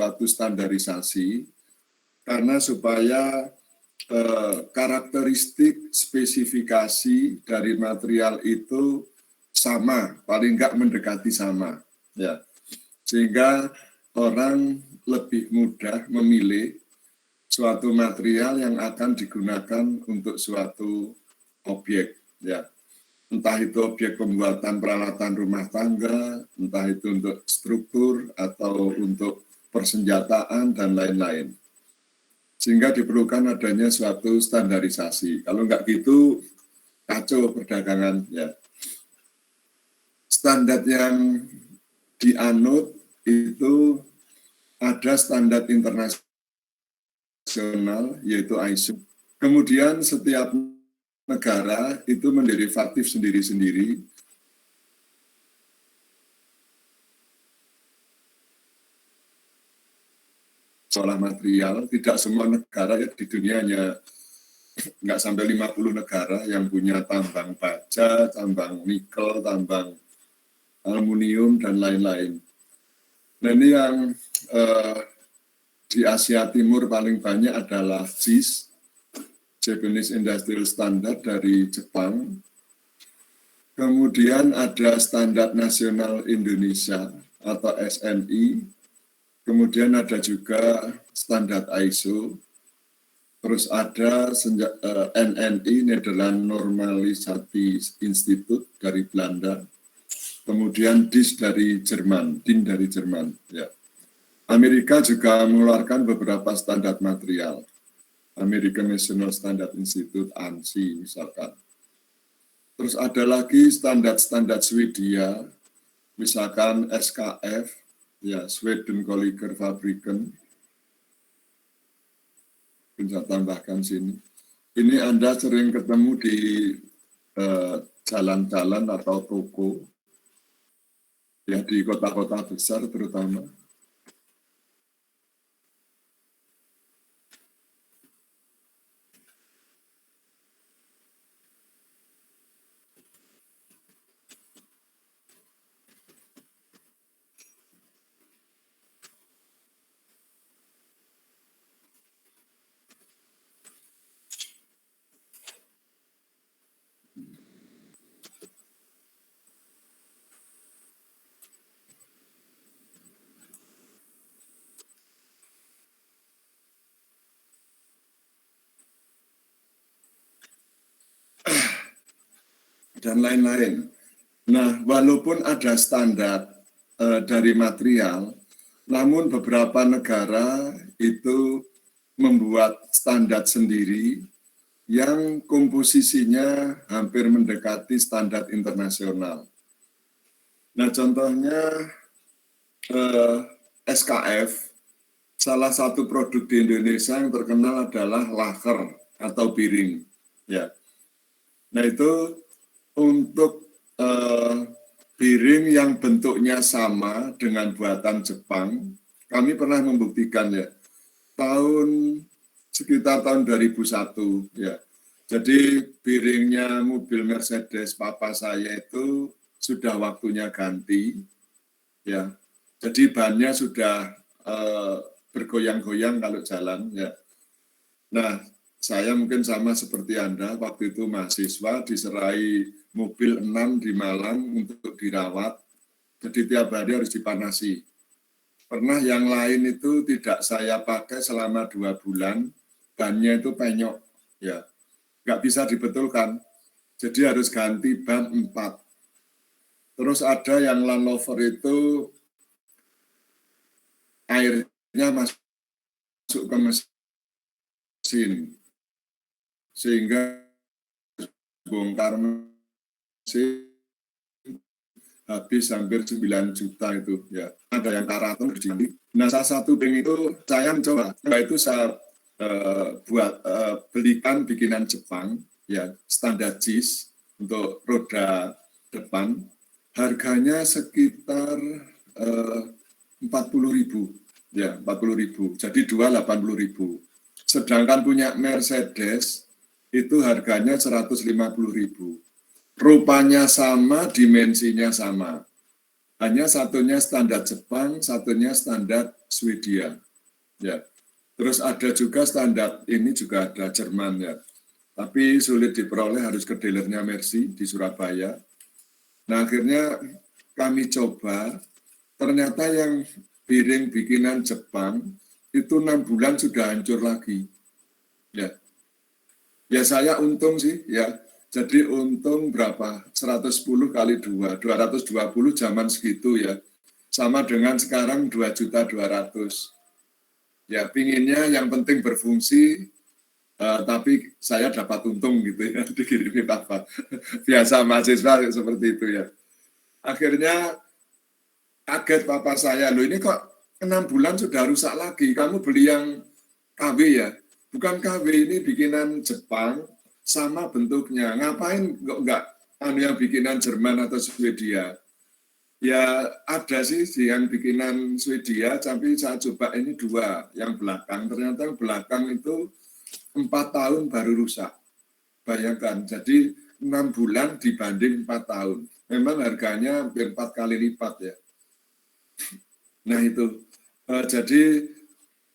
suatu standarisasi karena supaya karakteristik spesifikasi dari material itu sama, paling enggak mendekati sama, ya, sehingga orang lebih mudah memilih suatu material yang akan digunakan untuk suatu objek, ya, entah itu objek pembuatan peralatan rumah tangga, entah itu untuk struktur atau untuk persenjataan dan lain-lain. Sehingga diperlukan adanya suatu standarisasi. Kalau enggak gitu, kacau perdagangan, ya. Standar yang dianut itu ada standar internasional, yaitu ISO. Kemudian setiap negara itu menderivatif sendiri-sendiri. Soal material, tidak semua negara ya, di dunia hanya nggak sampai 50 negara yang punya tambang baja, tambang nikel, tambang aluminium, dan lain-lain. Nah ini yang di Asia Timur paling banyak adalah JIS, Japanese Industrial Standard dari Jepang. Kemudian ada Standar Nasional Indonesia atau SNI. Kemudian ada juga standar ISO, terus ada NNI, Nederland Normalisasi Institute dari Belanda, kemudian DIS dari Jerman, DIN dari Jerman. Ya. Amerika juga mengeluarkan beberapa standar material, American National Standard Institute, ANSI misalkan. Terus ada lagi standar-standar Swedia, misalkan SKF, ya, Sweden Collier Fabriken. Bisa tambahkan sini. Ini Anda sering ketemu di jalan-jalan atau toko, ya, di kota-kota besar terutama. Dan lain-lain. Nah, walaupun ada standar dari material, namun beberapa negara itu membuat standar sendiri yang komposisinya hampir mendekati standar internasional. Nah, contohnya SKF, salah satu produk di Indonesia yang terkenal adalah laker atau piring. Ya. Nah, itu untuk piring yang bentuknya sama dengan buatan Jepang, kami pernah membuktikan, ya, sekitar tahun 2001, ya. Jadi piringnya mobil Mercedes papa saya itu sudah waktunya ganti, ya. Jadi bannya sudah bergoyang-goyang kalau jalan, ya. Nah, saya mungkin sama seperti Anda, waktu itu mahasiswa diserai mobil 6 di Malang untuk dirawat, jadi tiap hari harus dipanasi. Pernah yang lain itu tidak saya pakai selama 2 bulan, bannya itu penyok, ya, nggak bisa dibetulkan, jadi harus ganti ban 4. Terus ada yang Land Rover itu airnya masuk ke mesin, sehingga bongkar mesin habis hampir 9 juta itu, ya. Ada yang karaton di. Nah, salah satu bank itu saya mencoba, itu saya belikan bikinan Jepang, ya, standar JIS untuk roda depan, harganya sekitar 40.000, ya, 40.000. Jadi 80.000. Sedangkan punya Mercedes itu harganya 150.000. Rupanya sama, dimensinya sama. Hanya satunya standar Jepang, satunya standar Swedia. Ya. Terus ada juga standar ini juga ada Jerman ya. Tapi sulit diperoleh, harus ke dealernya Mercy di Surabaya. Nah akhirnya kami coba, ternyata yang piring bikinan Jepang itu 6 bulan sudah hancur lagi. Ya, ya saya untung sih ya. Jadi untung berapa? 110 kali 2, 220 zaman segitu ya. Sama dengan sekarang 2.200.000. Ya, pinginnya yang penting berfungsi, tapi saya dapat untung gitu ya, dikirimi papa. Biasa mahasiswa seperti itu ya. Akhirnya kaget papa saya, loh ini kok 6 bulan sudah rusak lagi, kamu beli yang KW ya? Bukan KW, ini bikinan Jepang, sama bentuknya. Ngapain kok enggak yang bikinan Jerman atau Swedia? Ya ada sih yang bikinan Swedia, tapi saya coba ini 2, yang belakang. Ternyata yang belakang itu 4 tahun baru rusak. Bayangkan, jadi 6 bulan dibanding 4 tahun. Memang harganya hampir 4 kali lipat ya. Nah itu, jadi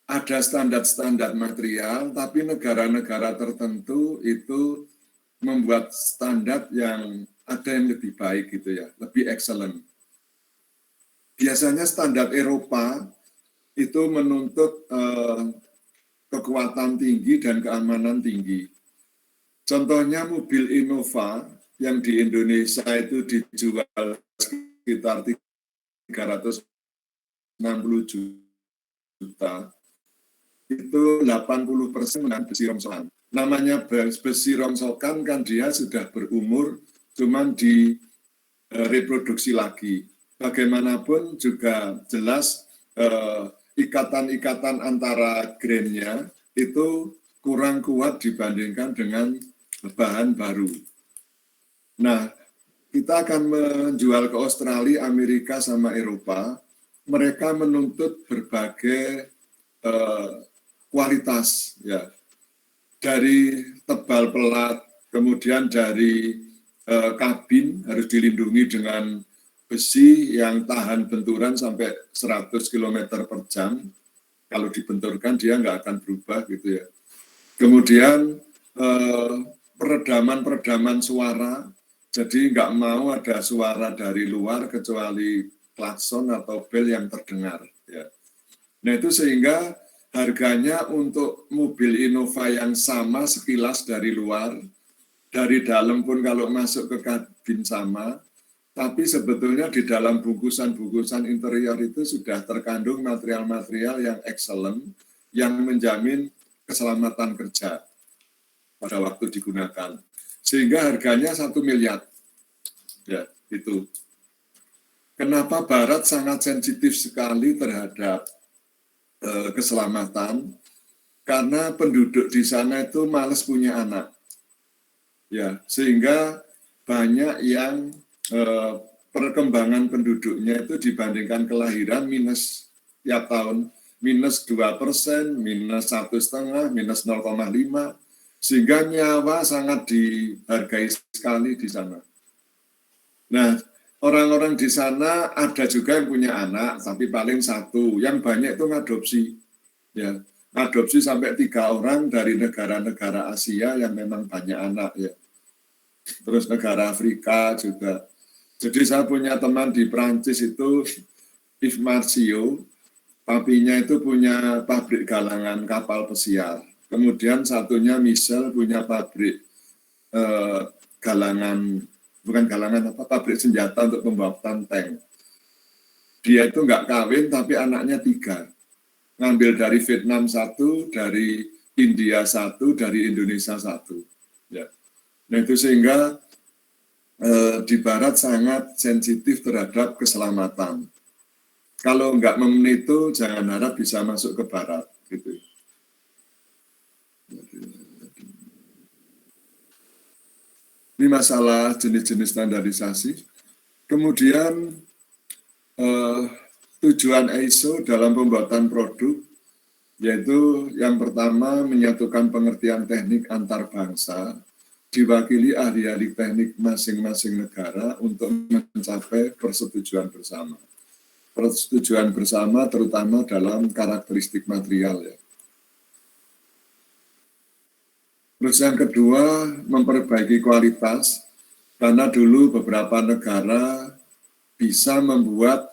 ada standar-standar material, tapi negara-negara tertentu itu membuat standar yang ada yang lebih baik gitu ya, lebih excellent. Biasanya standar Eropa itu menuntut kekuatan tinggi dan keamanan tinggi. Contohnya mobil Innova yang di Indonesia itu dijual sekitar 360 juta, itu 80% dengan besi rongsokan. Namanya besi rongsokan kan dia sudah berumur, cuman di reproduksi lagi. Bagaimanapun juga jelas ikatan-ikatan antara grainnya itu kurang kuat dibandingkan dengan bahan baru. Nah, kita akan menjual ke Australia, Amerika, sama Eropa. Mereka menuntut berbagai kualitas, ya, dari tebal pelat, kemudian dari kabin harus dilindungi dengan besi yang tahan benturan sampai 100 km per jam. Kalau dibenturkan dia nggak akan berubah gitu ya. Kemudian peredaman suara, jadi nggak mau ada suara dari luar kecuali klakson atau bel yang terdengar. Ya. Nah itu sehingga harganya untuk mobil Innova yang sama sekilas dari luar, dari dalam pun kalau masuk ke kabin sama, tapi sebetulnya di dalam bungkusan-bungkusan interior itu sudah terkandung material-material yang excellent, yang menjamin keselamatan kerja pada waktu digunakan. Sehingga harganya 1 miliar. Ya, itu. Kenapa Barat sangat sensitif sekali terhadap keselamatan? Karena penduduk di sana itu malas punya anak. Ya, sehingga banyak yang perkembangan penduduknya itu dibandingkan kelahiran minus tiap tahun, minus 2%, minus 1,5%, minus 0,5%, sehingga nyawa sangat dihargai sekali di sana. Nah, orang-orang di sana ada juga yang punya anak, tapi paling 1, yang banyak itu ngadopsi. Ya, adopsi sampai 3 orang dari negara-negara Asia yang memang banyak anak ya. Terus negara Afrika juga. Jadi saya punya teman di Prancis itu, Yves Marcio, papinya itu punya pabrik galangan kapal pesiar. Kemudian satunya Michel punya pabrik pabrik senjata untuk pembuatan tank. Dia itu nggak kawin tapi anaknya 3. Ngambil dari Vietnam 1, dari India 1, dari Indonesia 1. Ya. Nah itu sehingga di Barat sangat sensitif terhadap keselamatan. Kalau nggak memenuhi itu, jangan harap bisa masuk ke Barat. Gitu. Ini masalah jenis-jenis standarisasi. Kemudian tujuan ISO dalam pembuatan produk, yaitu yang pertama menyatukan pengertian teknik antar bangsa, diwakili ahli-ahli teknik masing-masing negara untuk mencapai persetujuan bersama. persetujuan bersama terutama dalam karakteristik material ya. Terus yang kedua, memperbaiki kualitas, karena dulu beberapa negara bisa membuat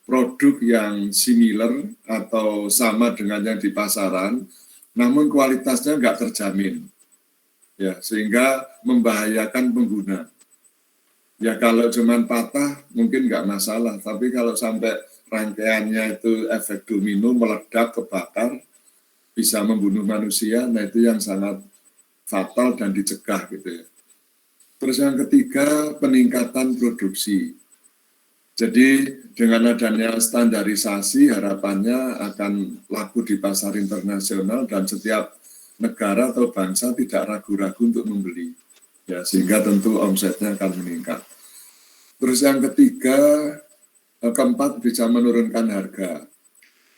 produk yang similar atau sama dengan yang di pasaran, namun kualitasnya nggak terjamin, ya, sehingga membahayakan pengguna. Ya kalau cuman patah mungkin nggak masalah, tapi kalau sampai rangkaiannya itu efek domino, meledak, kebakar, bisa membunuh manusia, nah itu yang sangat fatal dan dicegah gitu ya. Terus yang ketiga, peningkatan produksi. Jadi dengan adanya standarisasi harapannya akan laku di pasar internasional dan setiap negara atau bangsa tidak ragu-ragu untuk membeli. Ya, sehingga tentu omsetnya akan meningkat. Terus yang ketiga, keempat bisa menurunkan harga.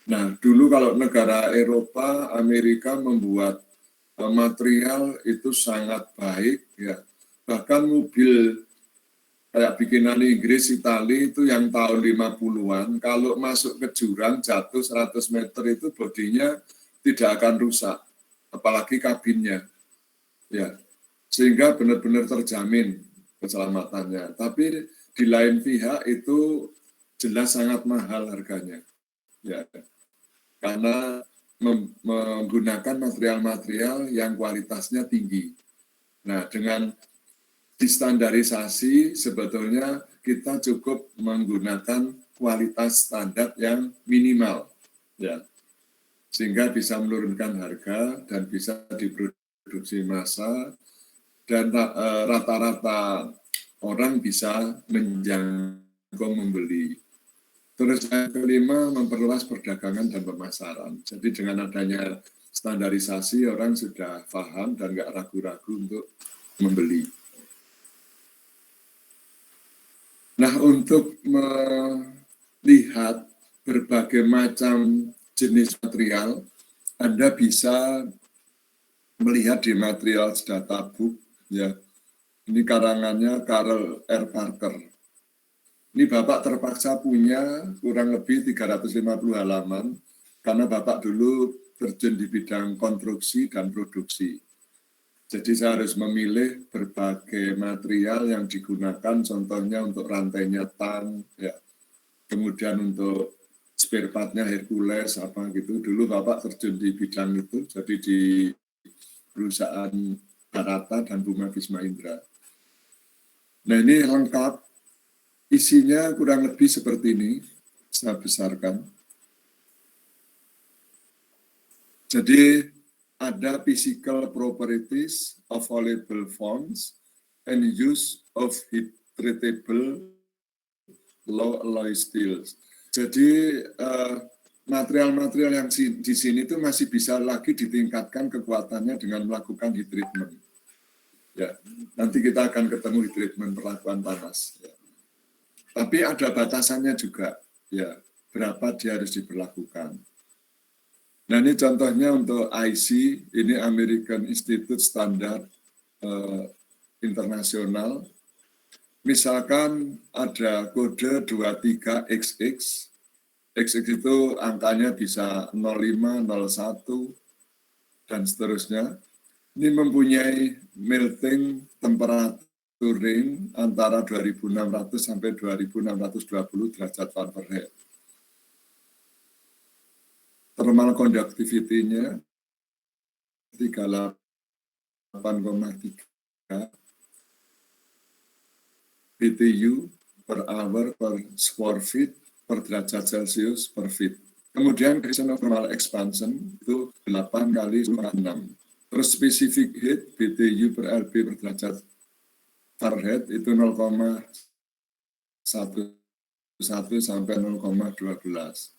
Nah, dulu kalau negara Eropa, Amerika membuat material itu sangat baik, ya. Bahkan mobil kayak bikinan Inggris, Italia itu yang tahun 50-an, kalau masuk ke jurang jatuh 100 meter itu bodinya tidak akan rusak, apalagi kabinnya, ya. Sehingga benar-benar terjamin keselamatannya. Tapi di lain pihak itu jelas sangat mahal harganya, ya, karena menggunakan material-material yang kualitasnya tinggi. Nah, dengan distandarisasi sebetulnya kita cukup menggunakan kualitas standar yang minimal, ya, sehingga bisa menurunkan harga dan bisa diproduksi massa dan rata-rata orang bisa menjangkau membeli. Terus yang kelima, memperluas perdagangan dan pemasaran. Jadi dengan adanya standarisasi, orang sudah paham dan nggak ragu-ragu untuk membeli. Nah, untuk melihat berbagai macam jenis material, Anda bisa melihat di Materials Data Book, ya. Ini karangannya Carl R. Parker. Ini Bapak terpaksa punya kurang lebih 350 halaman, karena Bapak dulu terjun di bidang konstruksi dan produksi. Jadi saya harus memilih berbagai material yang digunakan, contohnya untuk rantainya tang, ya. Kemudian untuk spare part-nya Hercules, apa gitu. Dulu Bapak terjun di bidang itu, jadi di perusahaan Barata dan Buma Bisma Indra. Nah ini lengkap, isinya kurang lebih seperti ini, saya besarkan. Jadi ada physical properties of soluble forms and use of heat treatable low alloy steels. Jadi material-material yang di sini itu masih bisa lagi ditingkatkan kekuatannya dengan melakukan heat treatment. Ya, nanti kita akan ketemu heat treatment perlakuan panas. Ya. Tapi ada batasannya juga, ya, berapa dia harus diberlakukan. Nah ini contohnya untuk IC, ini American Institute Standard Internasional. Misalkan ada kode 23XX, XX itu angkanya bisa 05, 01, dan seterusnya. Ini mempunyai melting temperature range antara 2600 sampai 2620 derajat Fahrenheit. Thermal conductivity-nya 38,3 BTU per hour per square feet per derajat Celcius per feet. Kemudian Gaussian thermal expansion itu 8 kali 6. Terus specific heat BTU per LB per derajat Fahrenheit itu 0,11 sampai 0,12.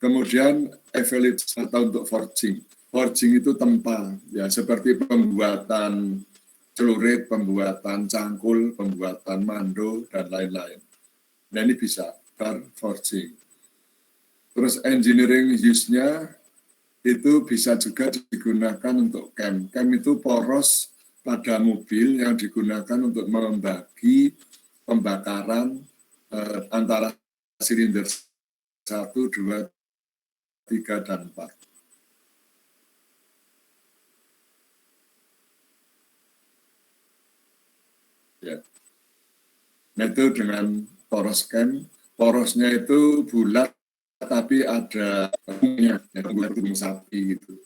Kemudian evaluate atau untuk forging. Forging itu tempa, ya, seperti pembuatan celurit, pembuatan cangkul, pembuatan mando, dan lain-lain. Nah ini bisa per forging. Terus engineering use-nya itu bisa juga digunakan untuk CAM. CAM itu poros pada mobil yang digunakan untuk membagi pembakaran antara silinder 1, 2, 3, dan 4. Ya. Nah itu dengan poros can, porosnya itu bulat tapi ada minyak, ya, bulat gunung sapi gitu.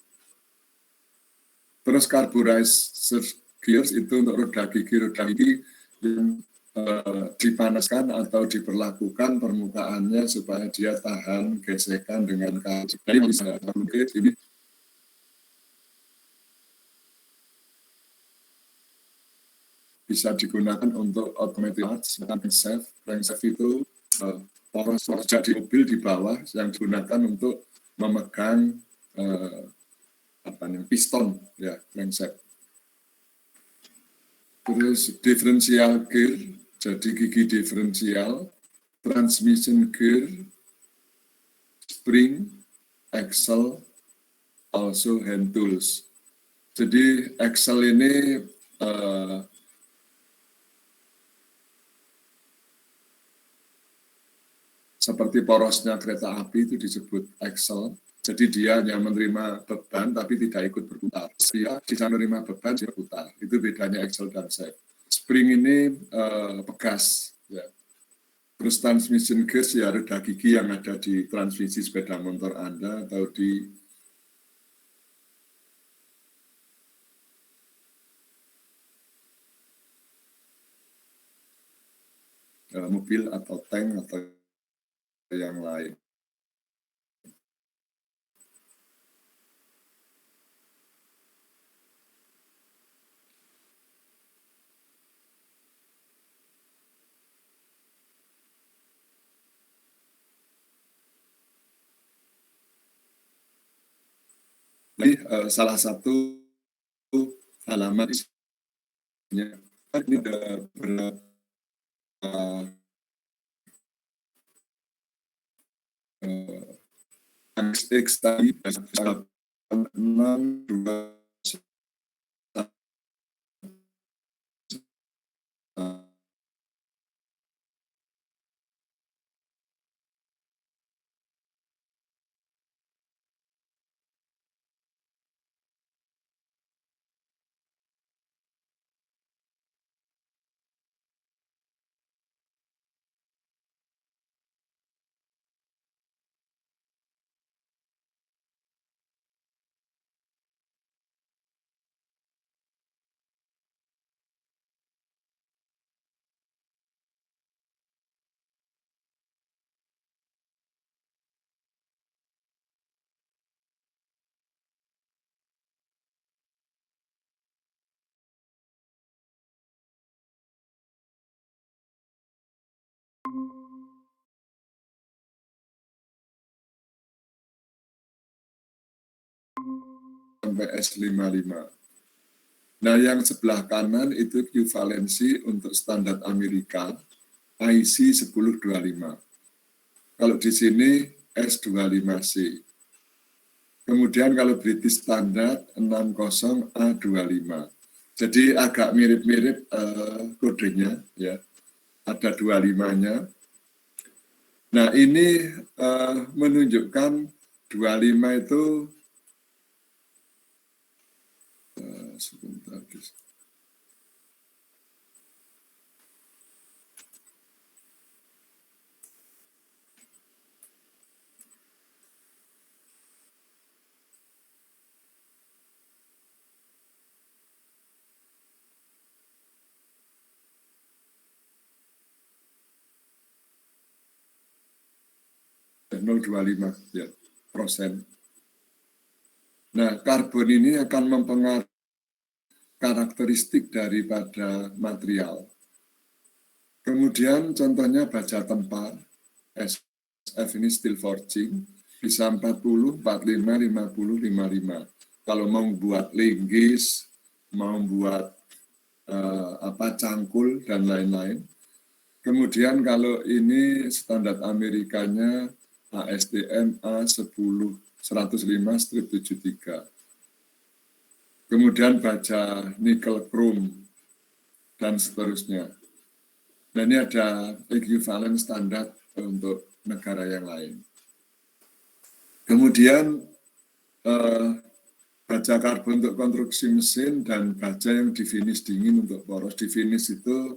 Terus carburizer gears itu untuk roda gigi yang dipanaskan atau diperlakukan permukaannya supaya dia tahan gesekan dengan kaca. Jadi bisa ini bisa digunakan untuk automatic crankshaft itu poros di mobil di bawah yang digunakan untuk memegang piston ya crankshaft. Terus differential gear, jadi gigi diferensial, transmission gear, spring, axle, also hand tools. Jadi axle ini seperti porosnya kereta api itu disebut axle. Jadi dia hanya menerima beban tapi tidak ikut berputar. Dia bisa menerima beban dia berputar. Itu bedanya axle dan shaft. Spring ini pegas. Ya. Terus transmission gears ya roda gigi yang ada di transmisi sepeda motor Anda atau di mobil atau tank atau yang lain. Jadi salah satu halaman ini ada beberapa X tadi 6, 2, sampai S55. Nah, yang sebelah kanan itu equivalensi untuk standar Amerika IC 1025. Kalau di sini S25C. Kemudian kalau British Standard 60A25. Jadi agak mirip-mirip kodenya ya. Ada 25-nya. Nah, ini menunjukkan 25 itu sebentar. 0,25 ya, persen. Nah, karbon ini akan mempengaruhi karakteristik daripada material. Kemudian contohnya baja tempar, SF ini steel forging, bisa 40, 45, 50, 55. Kalau mau buat linggis, mau buat cangkul, dan lain-lain. Kemudian kalau ini standar Amerikanya ASTM A10 105/73. kemudian baja nikel krom, dan seterusnya. Dan ini ada ekuivalen standar untuk negara yang lain. Kemudian baja karbon untuk konstruksi mesin dan baja yang difinish dingin untuk poros. Difinish itu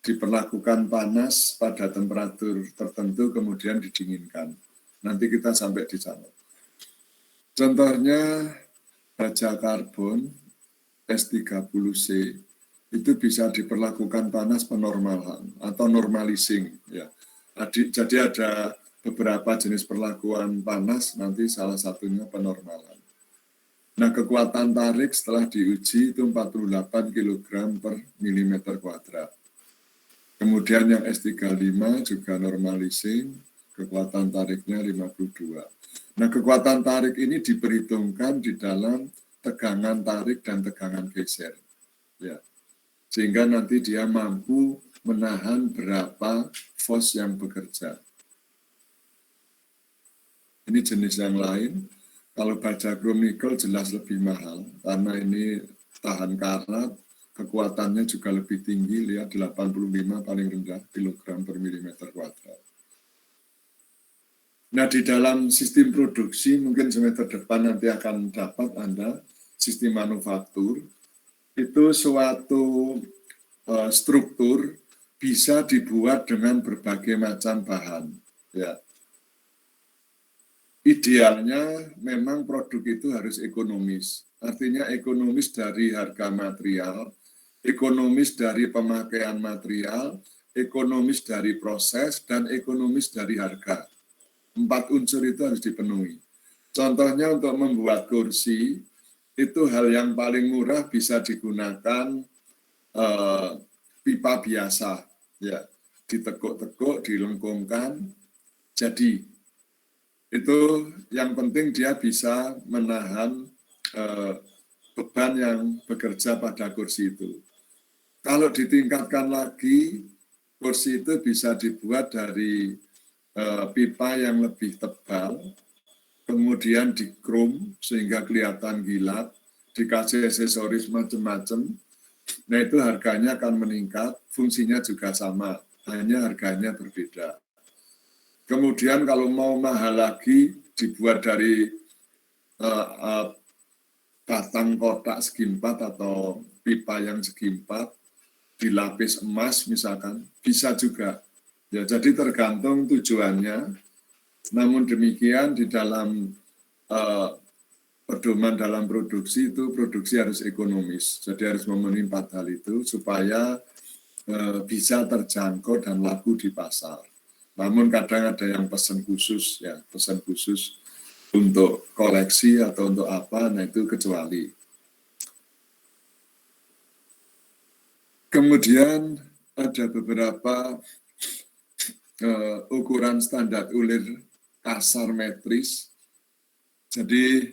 diperlakukan panas pada temperatur tertentu kemudian didinginkan. Nanti kita sampai di sana. Contohnya baja karbon S30C itu bisa diperlakukan panas penormalan atau normalising ya. Jadi ada beberapa jenis perlakuan panas, nanti salah satunya penormalan. Nah, kekuatan tarik setelah diuji itu 48 kg per milimeter kuadrat. Kemudian yang S35 juga normalising, kekuatan tariknya 52. Nah, kekuatan tarik ini diperhitungkan di dalam tegangan tarik dan tegangan geser. Ya. Sehingga nanti dia mampu menahan berapa force yang bekerja. Ini jenis yang lain. Kalau baja krom nikel jelas lebih mahal, karena ini tahan karat, kekuatannya juga lebih tinggi, lihat 85 paling rendah kilogram per milimeter kuadrat. Nah, di dalam sistem produksi, mungkin semester depan nanti akan dapat Anda, sistem manufaktur, itu suatu struktur bisa dibuat dengan berbagai macam bahan. Ya. Idealnya memang produk itu harus ekonomis. Artinya ekonomis dari harga material, ekonomis dari pemakaian material, ekonomis dari proses, dan ekonomis dari harga. 4 unsur itu harus dipenuhi. Contohnya untuk membuat kursi, itu hal yang paling murah bisa digunakan pipa biasa, ya, ditekuk-tekuk, dilengkungkan, jadi itu yang penting dia bisa menahan beban yang bekerja pada kursi itu. Kalau ditingkatkan lagi, kursi itu bisa dibuat dari pipa yang lebih tebal, kemudian dikrom sehingga kelihatan gilat, dikasih aksesoris macam-macam. Nah, itu harganya akan meningkat, fungsinya juga sama, hanya harganya berbeda. Kemudian kalau mau mahal lagi, dibuat dari batang kotak segi 4 atau pipa yang segi 4, dilapis emas misalkan, bisa juga. Ya, jadi tergantung tujuannya. Namun demikian di dalam pedoman dalam produksi itu, produksi harus ekonomis. Jadi harus memenuhi 4 hal itu supaya bisa terjangkau dan laku di pasar. Namun kadang ada yang pesan khusus, ya, pesan khusus untuk koleksi atau untuk apa, nah itu kecuali. Kemudian ada beberapa ukuran standar ulir kasar metris. Jadi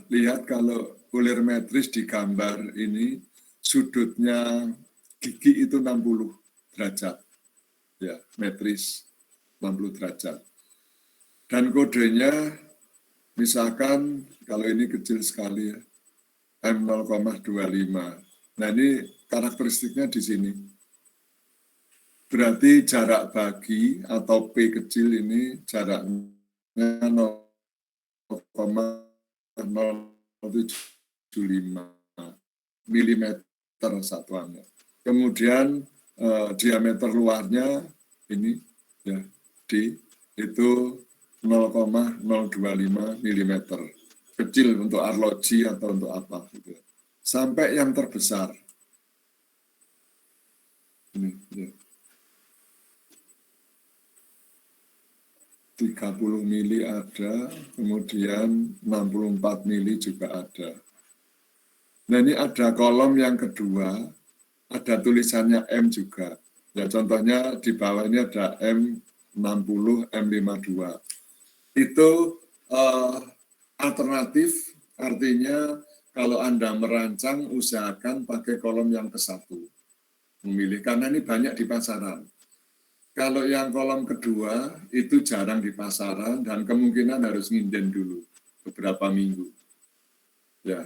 lihat kalau ulir metris di gambar ini, sudutnya gigi itu 60 derajat. Ya, metris 60 derajat. Dan kodenya misalkan kalau ini kecil sekali ya, M0,25. Nah, ini karakteristiknya di sini. Berarti jarak bagi atau P kecil ini jaraknya 0,075 mm satuannya. Kemudian diameter luarnya ini ya D itu 0,025 mm, kecil untuk arloji atau untuk apa gitu. Sampai yang terbesar ini ya. 30 mili ada, kemudian 64 mili juga ada. Nah, ini ada kolom yang kedua, ada tulisannya M juga. Ya, contohnya di bawah ini ada M60, M52. Itu alternatif, artinya kalau Anda merancang, usahakan pakai kolom yang ke-1. Memilih, karena ini banyak di pasaran. Kalau yang kolom kedua, itu jarang di pasaran, dan kemungkinan harus nginden dulu beberapa minggu. Ya.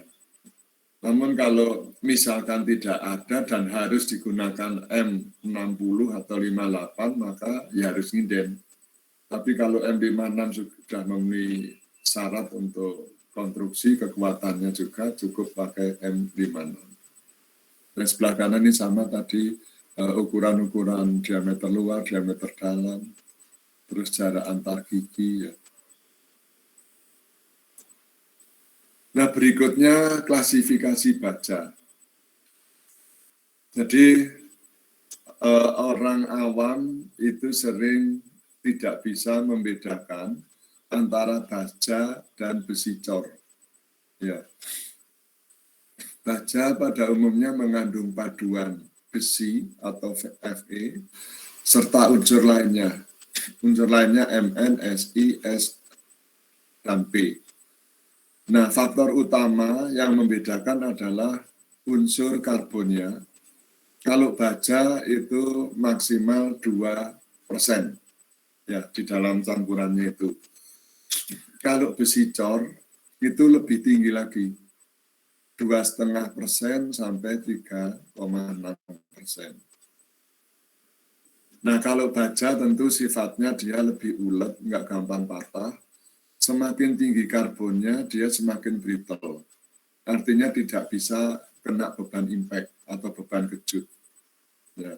Namun kalau misalkan tidak ada dan harus digunakan M60 atau 58, maka ya harus nginden. Tapi kalau M56 sudah memenuhi syarat untuk konstruksi, kekuatannya juga cukup pakai M56. Dan sebelah kanan ini sama tadi, ukuran-ukuran diameter luar, diameter dalam, terus jarak antar gigi ya. Nah, berikutnya klasifikasi baja. Jadi orang awam itu sering tidak bisa membedakan antara baja dan besi cor. Ya. Baja pada umumnya mengandung paduan besi atau Fe serta unsur lainnya. Unsur lainnya Mn, Si, S, dan P. Nah, faktor utama yang membedakan adalah unsur karbonnya. Kalau baja itu maksimal 2% ya di dalam campurannya itu. Kalau besi cor itu lebih tinggi lagi, 2,5% sampai 3,6%. Nah, kalau baja tentu sifatnya dia lebih ulet, nggak gampang patah. Semakin tinggi karbonnya, dia semakin brittle. Artinya tidak bisa kena beban impact atau beban kejut. Ya.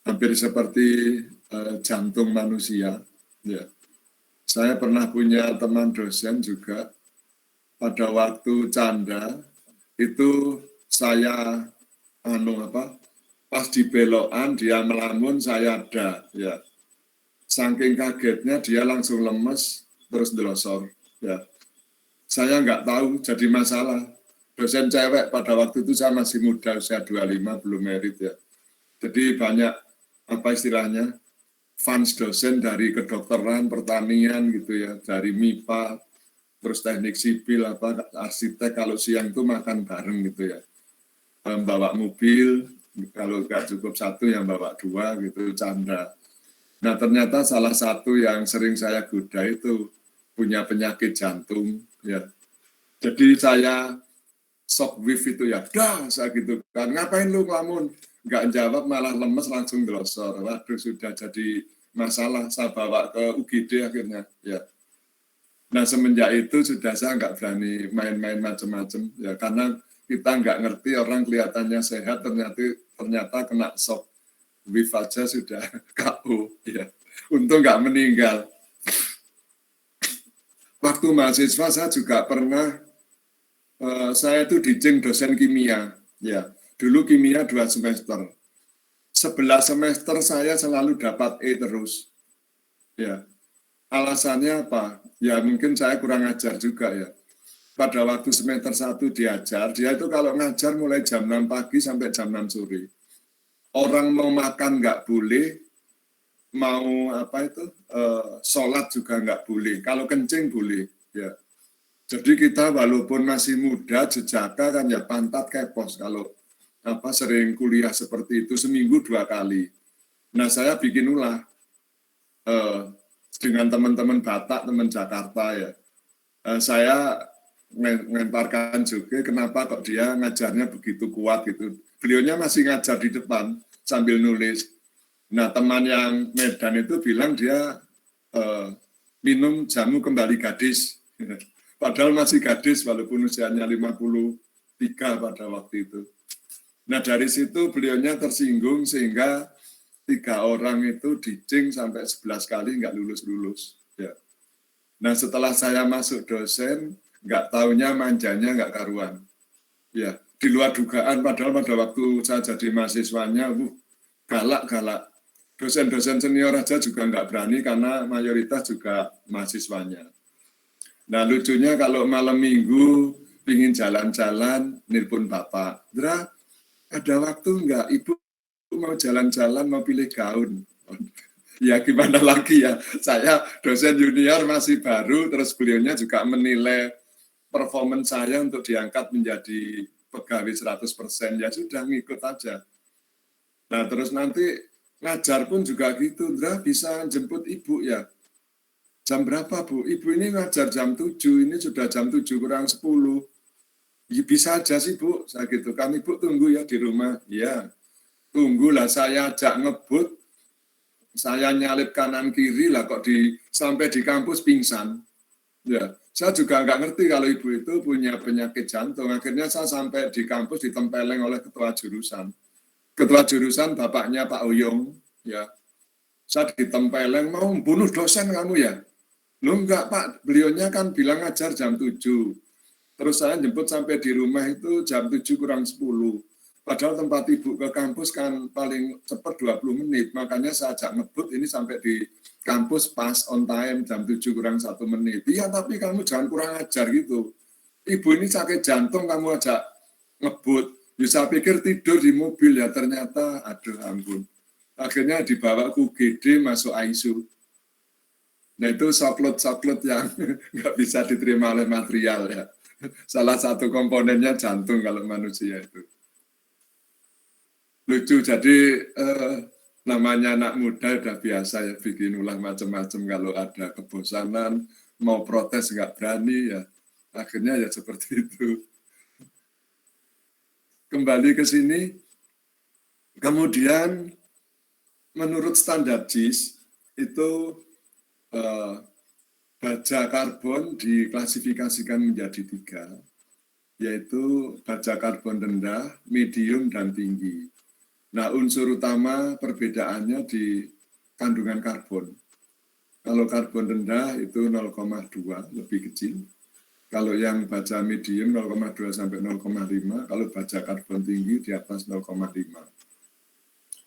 Hampir seperti jantung manusia. Ya. Saya pernah punya teman dosen juga, pada waktu canda, itu saya pas di belokan dia melamun, saya ada. Ya. Saking kagetnya dia langsung lemes, terus delosor. Ya. Saya nggak tahu jadi masalah. Dosen cewek pada waktu itu saya masih muda, usia 25, belum merit ya. Jadi banyak apa istilahnya fans dosen dari kedokteran, pertanian gitu ya, dari MIPA, terus teknik sipil, arsitek, kalau siang itu makan bareng gitu ya. Bawa mobil, kalau nggak cukup satu yang bawa dua gitu, canda. Nah ternyata salah satu yang sering saya goda itu punya penyakit jantung ya. Jadi saya shock wave itu ya, saya gitu kan, ngapain lu ngelamun? Nggak jawab, malah lemes, langsung delosor. Waduh, sudah jadi masalah, saya bawa ke UGD akhirnya ya. Nah semenjak itu sudah saya nggak berani main-main macam-macam ya, karena kita nggak ngerti, orang kelihatannya sehat, ternyata kena shock wave aja sudah KO ya. Untung nggak meninggal. Waktu mahasiswa saya juga pernah, saya itu dijing dosen kimia ya. Dulu kimia 2 semester. 11 semester saya selalu dapat E terus. Ya. Alasannya apa? Ya mungkin saya kurang ajar juga ya. Pada waktu semester 1 diajar, dia itu kalau ngajar mulai jam 6 pagi sampai jam 6 sore. Orang mau makan nggak boleh, mau sholat juga nggak boleh. Kalau kencing boleh. Ya. Jadi kita walaupun masih muda, jejaka kan ya pantat kepos kalau sering kuliah seperti itu seminggu 2 kali. Nah saya bikin ulah dengan teman-teman Batak, teman Jakarta ya. Saya ngemparkan juga kenapa kok dia ngajarnya begitu kuat gitu. Beliaunya masih ngajar di depan sambil nulis. Nah teman yang Medan itu bilang dia minum jamu kembali gadis. Padahal masih gadis walaupun usianya 53 pada waktu itu. Nah dari situ beliaunya tersinggung sehingga 3 orang itu dicing sampai 11 kali nggak lulus-lulus. Ya. Nah setelah saya masuk dosen, nggak taunya manjanya nggak karuan. Ya, di luar dugaan, padahal pada waktu saya jadi mahasiswanya, galak-galak. Dosen-dosen senior aja juga nggak berani karena mayoritas juga mahasiswanya. Nah lucunya kalau malam minggu ingin jalan-jalan, nelpon bapak, Dra, ada waktu nggak? Ibu mau jalan-jalan, mau pilih gaun. Ya gimana lagi ya, saya dosen junior masih baru, terus beliaunya juga menilai performance saya untuk diangkat menjadi pegawai 100%, ya sudah ngikut aja. Nah terus nanti ngajar pun juga gitu, Dra bisa jemput ibu ya. Jam berapa Bu? Ibu ini ngajar jam 7, ini sudah jam 7 kurang 10. Ya, bisa aja sih Bu, saya gitu kan Ibu tunggu ya di rumah. Ya, tunggulah saya ajak ngebut, saya nyalip kanan kiri lah kok sampai di kampus pingsan. Ya, saya juga nggak ngerti kalau ibu itu punya penyakit jantung. Akhirnya saya sampai di kampus ditempeleng oleh ketua jurusan. Ketua jurusan bapaknya Pak Oyong, ya. Saya ditempeleng, mau bunuh dosen kamu ya? Loh enggak Pak, beliaunya kan bilang ngajar jam 7. Terus saya jemput sampai di rumah itu jam 7 kurang 10. Padahal tempat ibu ke kampus kan paling cepat 20 menit. Makanya saya ajak ngebut ini sampai di kampus pas on time jam 7 kurang 1 menit. Iya tapi kamu jangan kurang ajar gitu. Ibu ini sakit jantung kamu ajak ngebut. Ya, saya pikir tidur di mobil ya ternyata aduh ampun. Akhirnya dibawa ke UGD masuk ICU. Nah itu saklot-saklot yang nggak bisa diterima oleh material ya. Salah satu komponennya jantung kalau manusia itu. Lucu, jadi namanya anak muda udah biasa ya bikin ulah macam-macam kalau ada kebosanan, mau protes nggak berani ya. Akhirnya ya seperti itu. Kembali ke sini, kemudian menurut standar JIS itu baja karbon diklasifikasikan menjadi 3, yaitu baja karbon rendah, medium, dan tinggi. Nah, unsur utama perbedaannya di kandungan karbon. Kalau karbon rendah itu 0,2, lebih kecil. Kalau yang baja medium 0,2 sampai 0,5, kalau baja karbon tinggi di atas 0,5.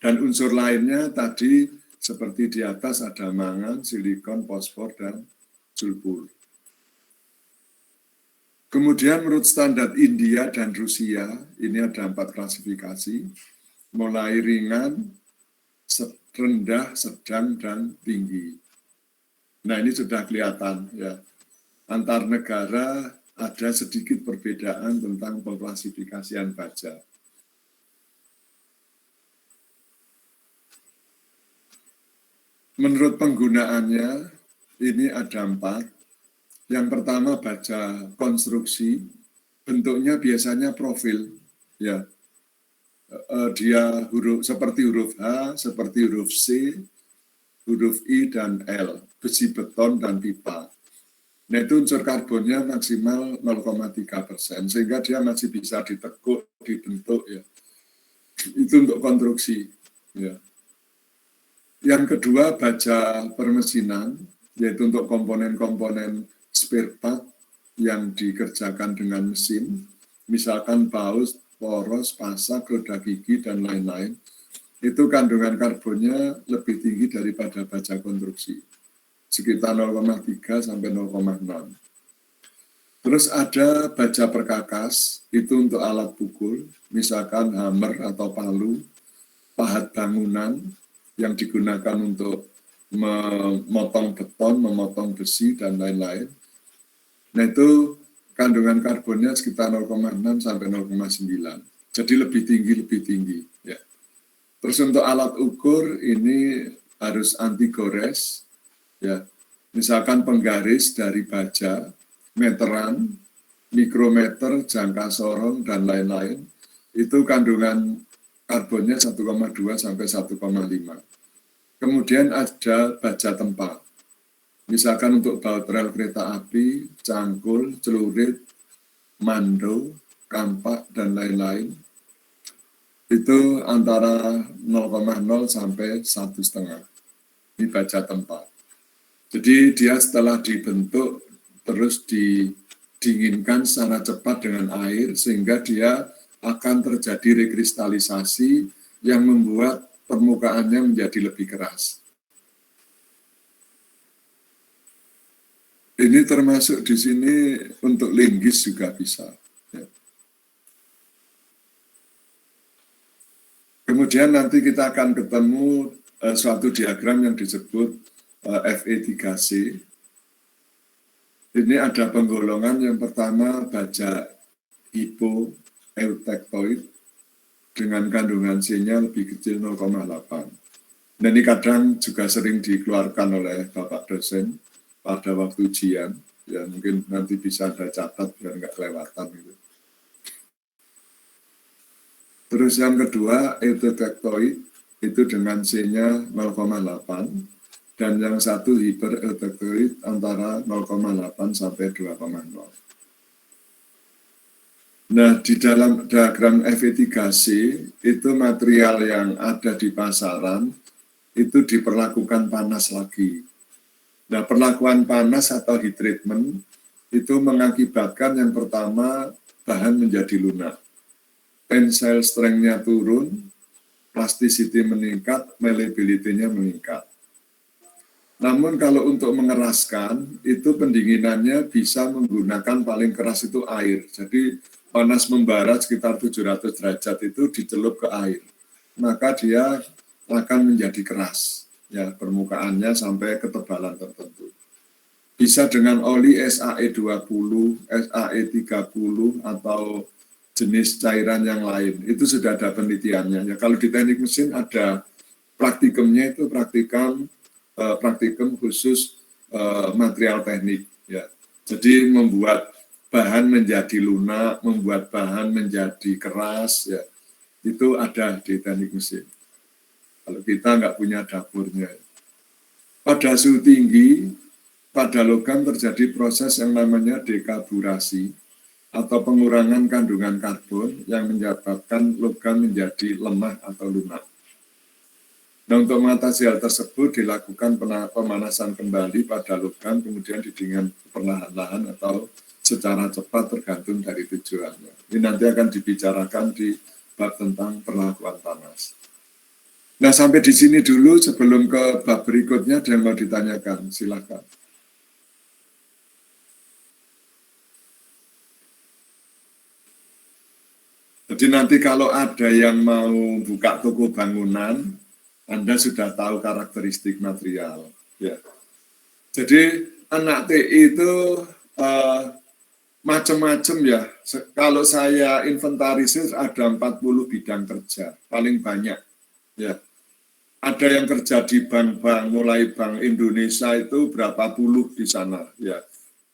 Dan unsur lainnya tadi seperti di atas ada mangan, silikon, fosfor, dan sulfur. Kemudian menurut standar India dan Rusia, ini ada 4 klasifikasi, mulai ringan, rendah, sedang, dan tinggi. Nah ini sudah kelihatan ya, antar negara ada sedikit perbedaan tentang pengklasifikasian baja. Menurut penggunaannya, ini ada 4. Yang pertama baja konstruksi, bentuknya biasanya profil, ya. Dia seperti huruf H, seperti huruf C, huruf I, dan L, besi beton dan pipa. Nah itu unsur karbonnya maksimal 0,3%, sehingga dia masih bisa ditekuk, dibentuk ya. Itu untuk konstruksi. Ya. Yang kedua baja permesinan, yaitu untuk komponen-komponen spare part yang dikerjakan dengan mesin, misalkan baut, poros, pasak, roda gigi, dan lain-lain. Itu kandungan karbonnya lebih tinggi daripada baja konstruksi, sekitar 0,3 sampai 0,6. Terus ada baja perkakas, itu untuk alat pukul, misalkan hammer atau palu, pahat bangunan yang digunakan untuk memotong beton, memotong besi, dan lain-lain. Nah itu kandungan karbonnya sekitar 0,6 sampai 0,9. Jadi lebih tinggi. Ya. Terus untuk alat ukur ini harus anti gores, ya. Misalkan penggaris dari baja, meteran, mikrometer, jangka sorong, dan lain-lain. Itu kandungan karbonnya 1,2 sampai 1,5. Kemudian ada baja tempat. Misalkan untuk baut rel kereta api, cangkul, celurit, mando, kampak, dan lain-lain. Itu antara 0,0 sampai 1,5. Ini baja tempat. Jadi dia setelah dibentuk terus didinginkan secara cepat dengan air sehingga dia akan terjadi rekristalisasi yang membuat permukaannya menjadi lebih keras. Ini termasuk di sini untuk linggis juga bisa. Ya. Kemudian nanti kita akan ketemu suatu diagram yang disebut FE3C. Ini ada penggolongan yang pertama baja hypoeutectoid dengan kandungan C-nya lebih kecil 0,8. Dan ini kadang juga sering dikeluarkan oleh Bapak dosen pada waktu ujian, ya mungkin nanti bisa Anda catat biar nggak kelewatan gitu. Terus yang kedua eutectoid itu dengan C-nya 0,8 dan yang satu hypereutectoid antara 0,8 sampai 2,0. Nah, di dalam diagram Fe3C itu material yang ada di pasaran itu diperlakukan panas lagi. Nah, perlakuan panas atau heat treatment itu mengakibatkan yang pertama bahan menjadi lunak. Tensile strength-nya turun, plasticity meningkat, malleability-nya meningkat. Namun kalau untuk mengeraskan, itu pendinginannya bisa menggunakan paling keras itu air. Jadi panas membara sekitar 700 derajat itu dicelup ke air. Maka dia akan menjadi keras, ya permukaannya sampai ketebalan tertentu. Bisa dengan oli SAE20, SAE30, atau jenis cairan yang lain. Itu sudah ada penelitiannya. Ya, kalau di teknik mesin ada praktikumnya itu praktikum khusus material teknik. Ya. Jadi membuat bahan menjadi lunak, membuat bahan menjadi keras, ya itu ada di teknik mesin. Kalau kita nggak punya dapurnya. Pada suhu tinggi, pada logam terjadi proses yang namanya dekarburasi atau pengurangan kandungan karbon yang menyebabkan logam menjadi lemah atau lunak. Nah, untuk mengatasi hal tersebut dilakukan pemanasan kembali pada logam, kemudian didinginkan perlahan-lahan atau secara cepat tergantung dari tujuannya. Ini nanti akan dibicarakan di bab tentang perlakuan panas. Nah, sampai di sini dulu sebelum ke bab berikutnya ada yang mau ditanyakan, silakan. Jadi nanti kalau ada yang mau buka toko bangunan, Anda sudah tahu karakteristik material. Ya. Jadi anak TI itu macam-macam ya. Kalau saya inventarisir ada 40 bidang kerja, paling banyak. Ya. Ada yang kerja di bank-bank, mulai Bank Indonesia itu berapa puluh di sana. Ya.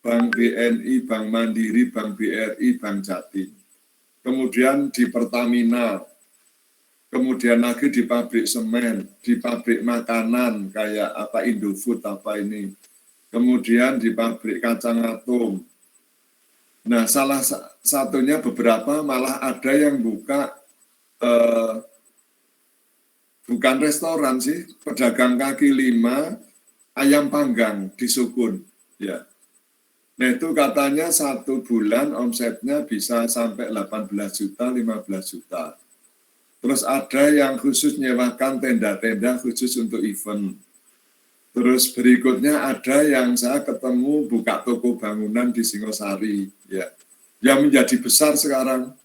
Bank BNI, Bank Mandiri, Bank BRI, Bank Jatim. Kemudian di Pertamina, kemudian lagi di pabrik semen, di pabrik makanan kayak apa Indofood apa ini, kemudian di pabrik kacang atom. Nah, salah satunya beberapa malah ada yang buka bukan restoran sih, pedagang kaki lima, ayam panggang di Sukun, ya. Nah itu katanya 1 bulan omsetnya bisa sampai 18 juta, 15 juta. Terus ada yang khusus nyewakan tenda-tenda khusus untuk event. Terus berikutnya ada yang saya ketemu buka toko bangunan di Singosari, ya, yang menjadi besar sekarang.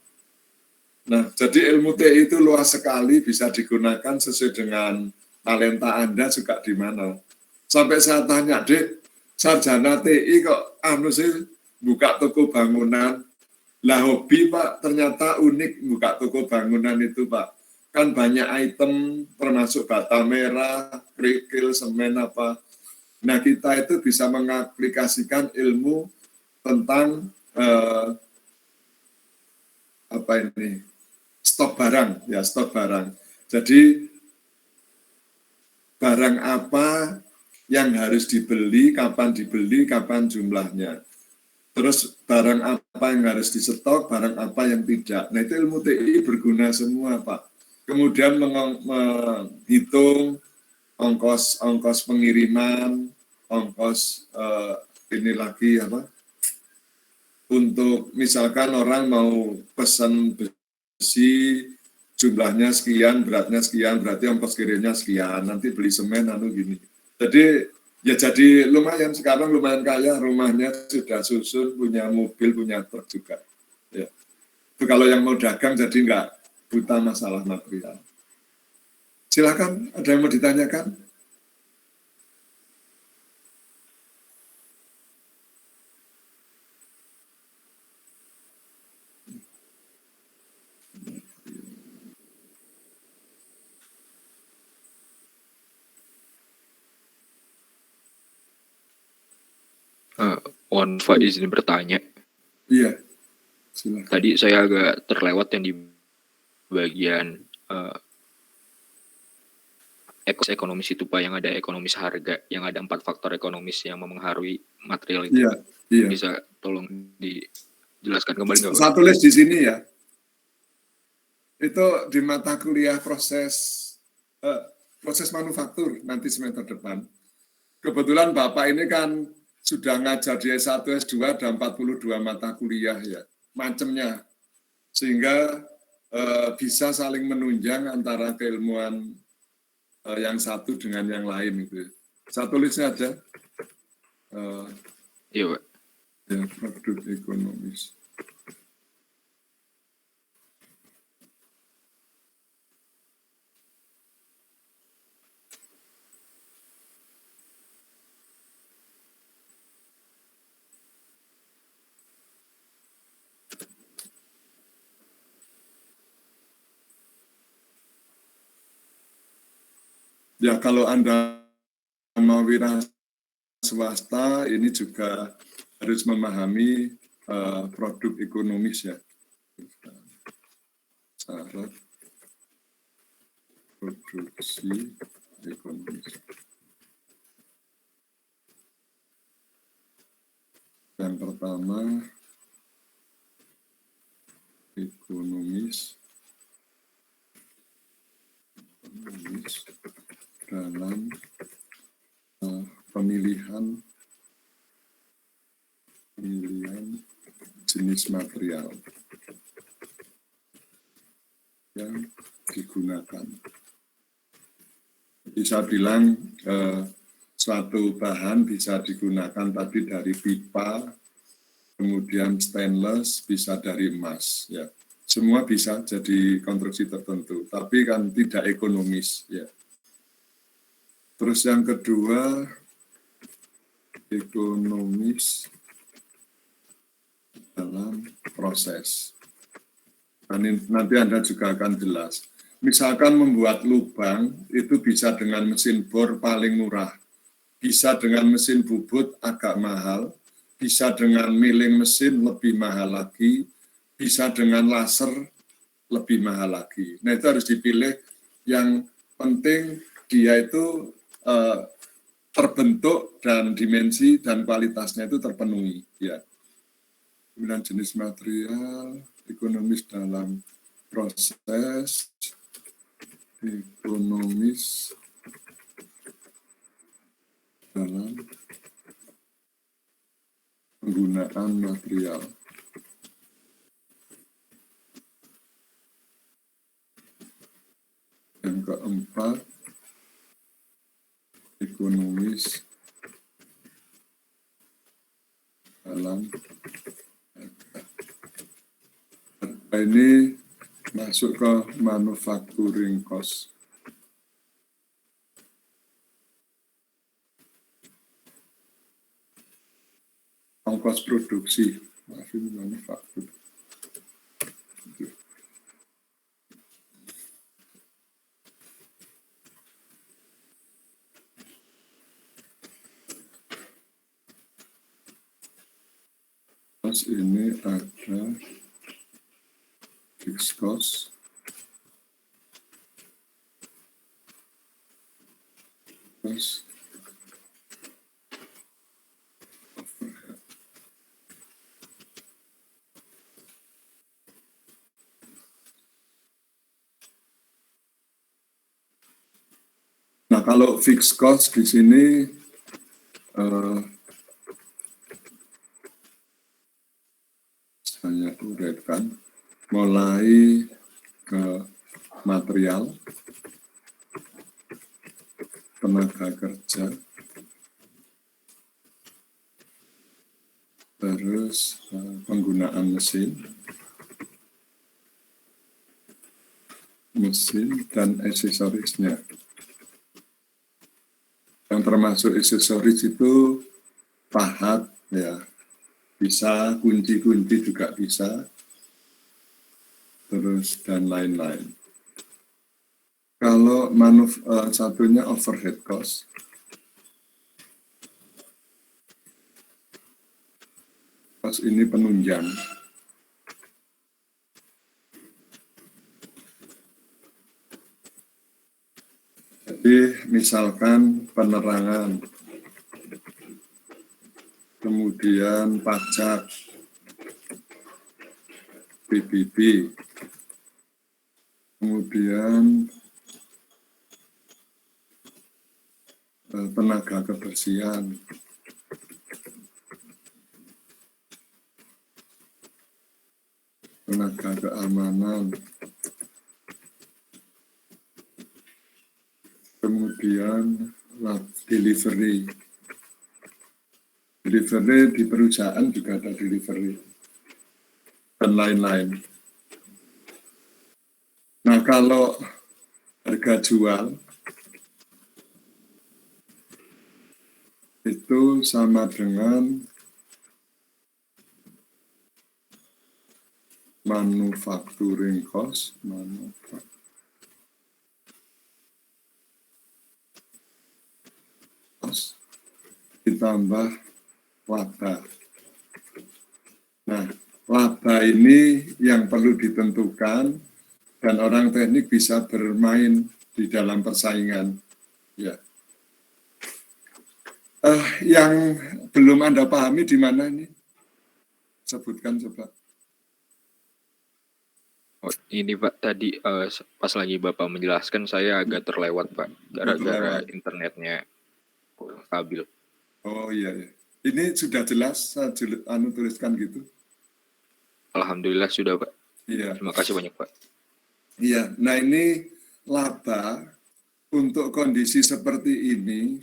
Nah, jadi ilmu TI itu luas sekali, bisa digunakan sesuai dengan talenta Anda juga di mana. Sampai saya tanya, Dek, sarjana TI kok sih buka toko bangunan? Lah hobi Pak, ternyata unik buka toko bangunan itu Pak. Kan banyak item termasuk bata merah, kerikil, semen apa. Nah kita itu bisa mengaplikasikan ilmu tentang apa ini, stok barang, ya stok barang. Jadi barang apa yang harus dibeli, kapan jumlahnya. Terus barang apa yang harus disetok, barang apa yang tidak. Nah itu ilmu TI berguna semua Pak. Kemudian menghitung ongkos pengiriman, ongkos ini lagi apa? Untuk misalkan orang mau pesan besi, jumlahnya sekian, beratnya sekian, berarti ongkos kirimnya sekian. Nanti beli semen, gini. Jadi ya jadi lumayan sekarang lumayan kaya, rumahnya sudah susun, punya mobil, punya truk juga. Ya. Itu kalau yang mau dagang jadi nggak buta masalah material. Silakan, ada yang mau ditanyakan? Pak izin bertanya. Iya, silakan. Tadi saya agak terlewat yang di bagian ekonomis itu Pak, yang ada ekonomis harga, yang ada 4 faktor ekonomis yang memengaruhi material itu. Iya, iya. Bisa tolong dijelaskan kembali nggak Pak? Saya tulis di sini ya. Itu di mata kuliah proses manufaktur nanti semester depan. Kebetulan Bapak ini kan sudah ngajar di S1, S2 ada 42 mata kuliah ya, macamnya. Sehingga bisa saling menunjang antara keilmuan yang satu dengan yang lain gitu. Saya tulisnya aja. Iya Pak. Ya, produk ekonomis. Ya, kalau Anda mau wira swasta, ini juga harus memahami produk ekonomis ya. Syarat produksi ekonomis. Yang pertama, ekonomis dalam pemilihan jenis material yang digunakan. Bisa bilang suatu bahan bisa digunakan tadi dari pipa, kemudian stainless, bisa dari emas. Ya, semua bisa jadi konstruksi tertentu, tapi kan tidak ekonomis. Ya. Terus yang kedua, ekonomis dalam proses. Nanti Anda juga akan jelas. Misalkan membuat lubang, itu bisa dengan mesin bor paling murah. Bisa dengan mesin bubut agak mahal. Bisa dengan milling mesin lebih mahal lagi. Bisa dengan laser lebih mahal lagi. Nah, itu harus dipilih. Yang penting dia itu terbentuk dan dimensi dan kualitasnya itu terpenuhi. Ya. Kemudian jenis material, ekonomis dalam proses, ekonomis dalam penggunaan material. Yang keempat, ekonomis dalam ini masuk ke manufacturing cost. Ongkos produksi, manufaktur. Terus ini ada fixed cost, terus nah, kalau fixed cost di sini saya uraikan mulai ke material, tenaga kerja, terus penggunaan mesin dan aksesorisnya. Yang termasuk aksesoris itu pahat, ya, bisa kunci-kunci juga bisa, terus dan lain-lain. Kalau satunya overhead cost, ini penunjang. Jadi misalkan penerangan, kemudian pajak, PBB, kemudian tenaga kebersihan, tenaga keamanan, kemudian delivery. Delivery di perusahaan juga ada delivery, dan lain-lain. Nah, kalau harga jual itu sama dengan manufacturing cost, ditambah laba. Nah, laba ini yang perlu ditentukan dan orang teknik bisa bermain di dalam persaingan. Ya. Yang belum Anda pahami di mana ini? Sebutkan coba. Oh, ini Pak, tadi pas lagi Bapak menjelaskan saya agak terlewat Pak, gara-gara internetnya kurang stabil. Oh iya, iya. Ini sudah jelas, saya tuliskan gitu. Alhamdulillah sudah Pak. Iya. Terima kasih banyak Pak. Iya, nah ini laba untuk kondisi seperti ini,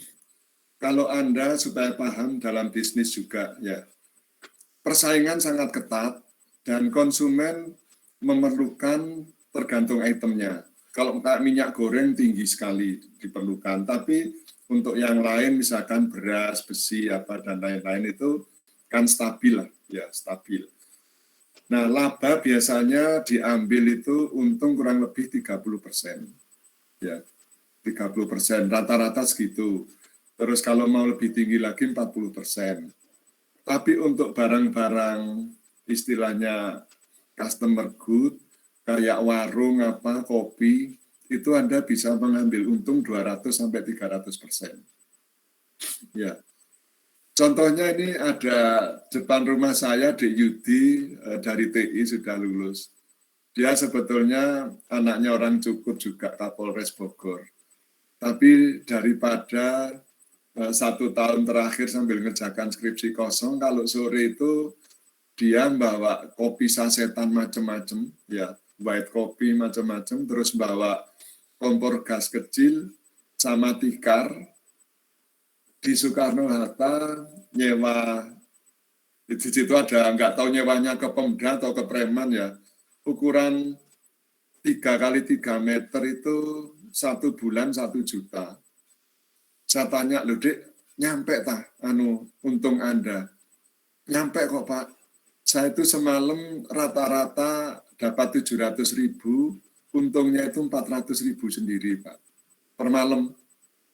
kalau Anda supaya paham dalam bisnis juga ya, persaingan sangat ketat dan konsumen memerlukan tergantung itemnya. Kalau minyak goreng tinggi sekali diperlukan, tapi untuk yang lain misalkan beras, besi, apa dan lain-lain itu kan stabil lah, ya stabil. Nah, laba biasanya diambil itu untung kurang lebih 30%. Ya, 30%, rata-rata segitu. Terus kalau mau lebih tinggi lagi 40%. Tapi untuk barang-barang istilahnya customer good, kayak warung, apa, kopi, itu Anda bisa mengambil untung 200-300%. Ya. Contohnya ini ada depan rumah saya, Dek Yudi dari TI sudah lulus. Dia sebetulnya anaknya orang cukup juga Kapolres Bogor. Tapi daripada 1 tahun terakhir sambil ngerjakan skripsi kosong, kalau sore itu dia bawa kopi sasetan macam-macam, ya white kopi macam-macam, terus bawa kompor gas kecil sama tikar di Soekarno-Hatta nyewa. Di situ ada, nggak tahu nyewanya ke Pemda atau ke Preman ya, ukuran 3x3 meter itu 1 bulan 1 juta. Saya tanya, loh Dek, nyampe tah untung Anda? Nyampe kok Pak. Saya itu semalam rata-rata dapat 700.000, untungnya itu 400.000 sendiri Pak. Per malam.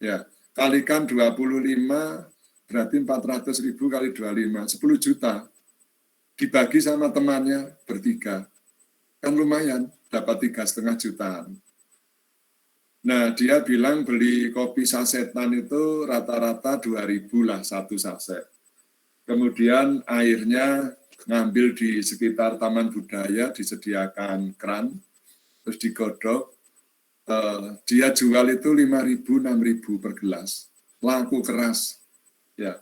Ya, kalikan 25, berarti 400.000 kali 25, 10 juta. Dibagi sama temannya bertiga. Kan lumayan, dapat 3,5 jutaan. Nah, dia bilang beli kopi sasetan itu rata-rata 2.000 lah satu saset. Kemudian airnya ngambil di sekitar Taman Budaya, disediakan kran, terus digodok. Dia jual itu 5.000, 6.000 per gelas. Laku keras. Ya.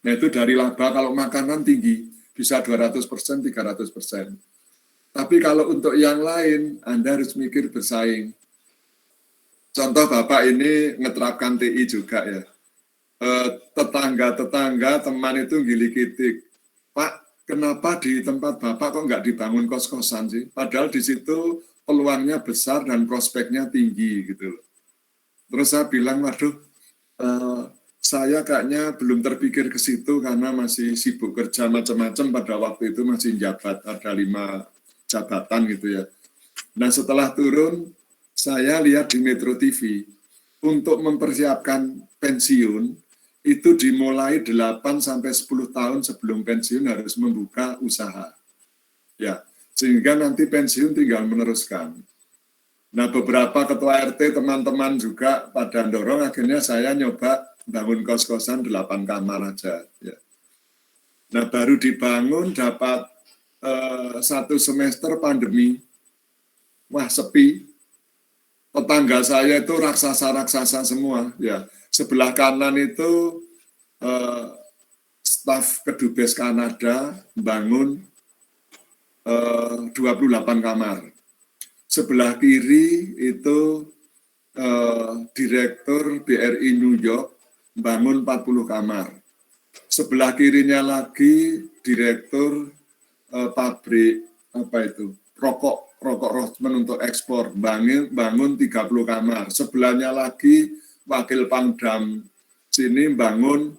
Nah, itu dari laba kalau makanan tinggi, bisa 200%, 300%. Tapi kalau untuk yang lain, Anda harus mikir bersaing. Contoh Bapak ini ngeterapkan TI juga ya. Tetangga-tetangga, teman itu gilikitik. Pak, kenapa di tempat Bapak kok nggak dibangun kos-kosan sih? Padahal di situ peluangnya besar dan prospeknya tinggi gitu. Terus saya bilang, waduh, saya kayaknya belum terpikir ke situ karena masih sibuk kerja macam-macam pada waktu itu masih jabat, ada 5 jabatan gitu ya. Nah setelah turun, saya lihat di Metro TV, untuk mempersiapkan pensiun, itu dimulai 8-10 tahun sebelum pensiun harus membuka usaha. Ya, sehingga nanti pensiun tinggal meneruskan. Nah, beberapa ketua RT teman-teman juga pada dorong, akhirnya saya nyoba bangun kos-kosan 8 kamar aja. Ya. Nah, baru dibangun dapat 1 semester pandemi, wah sepi. Tetangga saya itu raksasa-raksasa semua. Ya, sebelah kanan itu staf kedubes Kanada bangun 28 kamar. Sebelah kiri itu Direktur BRI New York bangun 40 kamar. Sebelah kirinya lagi Direktur pabrik rokok Rothman untuk ekspor bangun 30 kamar. Sebelahnya lagi Wakil Pangdam sini bangun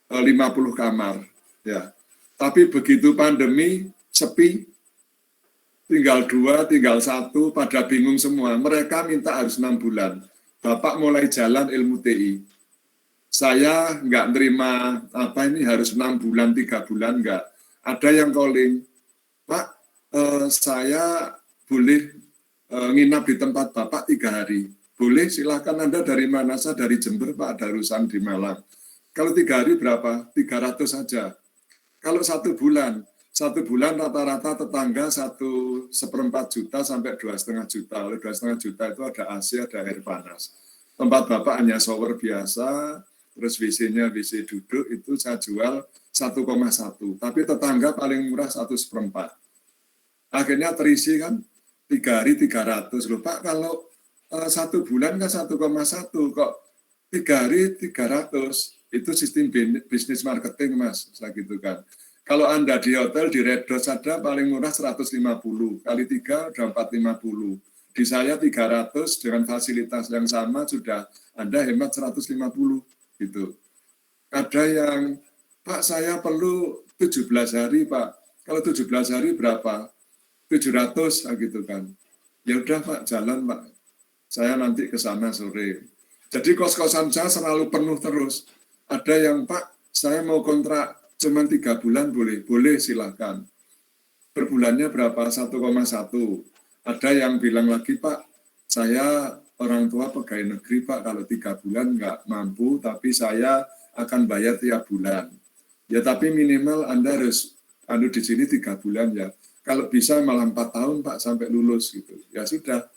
50 kamar. Ya. Tapi begitu pandemi sepi, tinggal 2, tinggal 1, pada bingung semua. Mereka minta harus 6 bulan. Bapak mulai jalan ilmu TI. Saya nggak nerima harus 6 bulan, 3 bulan, nggak. Ada yang calling, Pak, saya boleh nginap di tempat Bapak 3 hari. Boleh, silakan. Anda dari mana? Saya dari Jember, Pak, ada urusan di Malang. Kalau 3 hari berapa? 300 saja. Kalau 1 bulan, 1 bulan rata-rata tetangga 1,4 juta sampai 2,5 juta. Oleh 2,5 juta itu ada AC, ada air panas. Tempat Bapak hanya shower biasa, terus WC-nya WC duduk, itu saya jual 1,1. Tapi tetangga paling murah 1,4. Akhirnya terisi kan 3 hari 300. Loh Pak, kalau 1 bulan kan 1,1, kok 3 hari 300. Itu sistem bisnis marketing, Mas, saya gitu kan. Kalau Anda di hotel, di Red Dot saja paling murah 150, kali 3 udah 450. Di saya 300 dengan fasilitas yang sama sudah Anda hemat 150 gitu. Ada yang, Pak, saya perlu 17 hari, Pak. Kalau 17 hari berapa? 700 gitu kan. Ya udah Pak, jalan Pak. Saya nanti ke sana sore. Jadi kos-kosan saya selalu penuh terus. Ada yang, Pak, saya mau kontrak cuma 3 bulan boleh? Boleh, silakan. Per bulannya berapa? 1,1. Ada yang bilang lagi, Pak, saya orang tua pegawai negeri, Pak, kalau 3 bulan nggak mampu, tapi saya akan bayar tiap bulan. Ya tapi minimal Anda harus di sini 3 bulan ya. Kalau bisa malah 4 tahun, Pak, sampai lulus gitu. Ya sudah.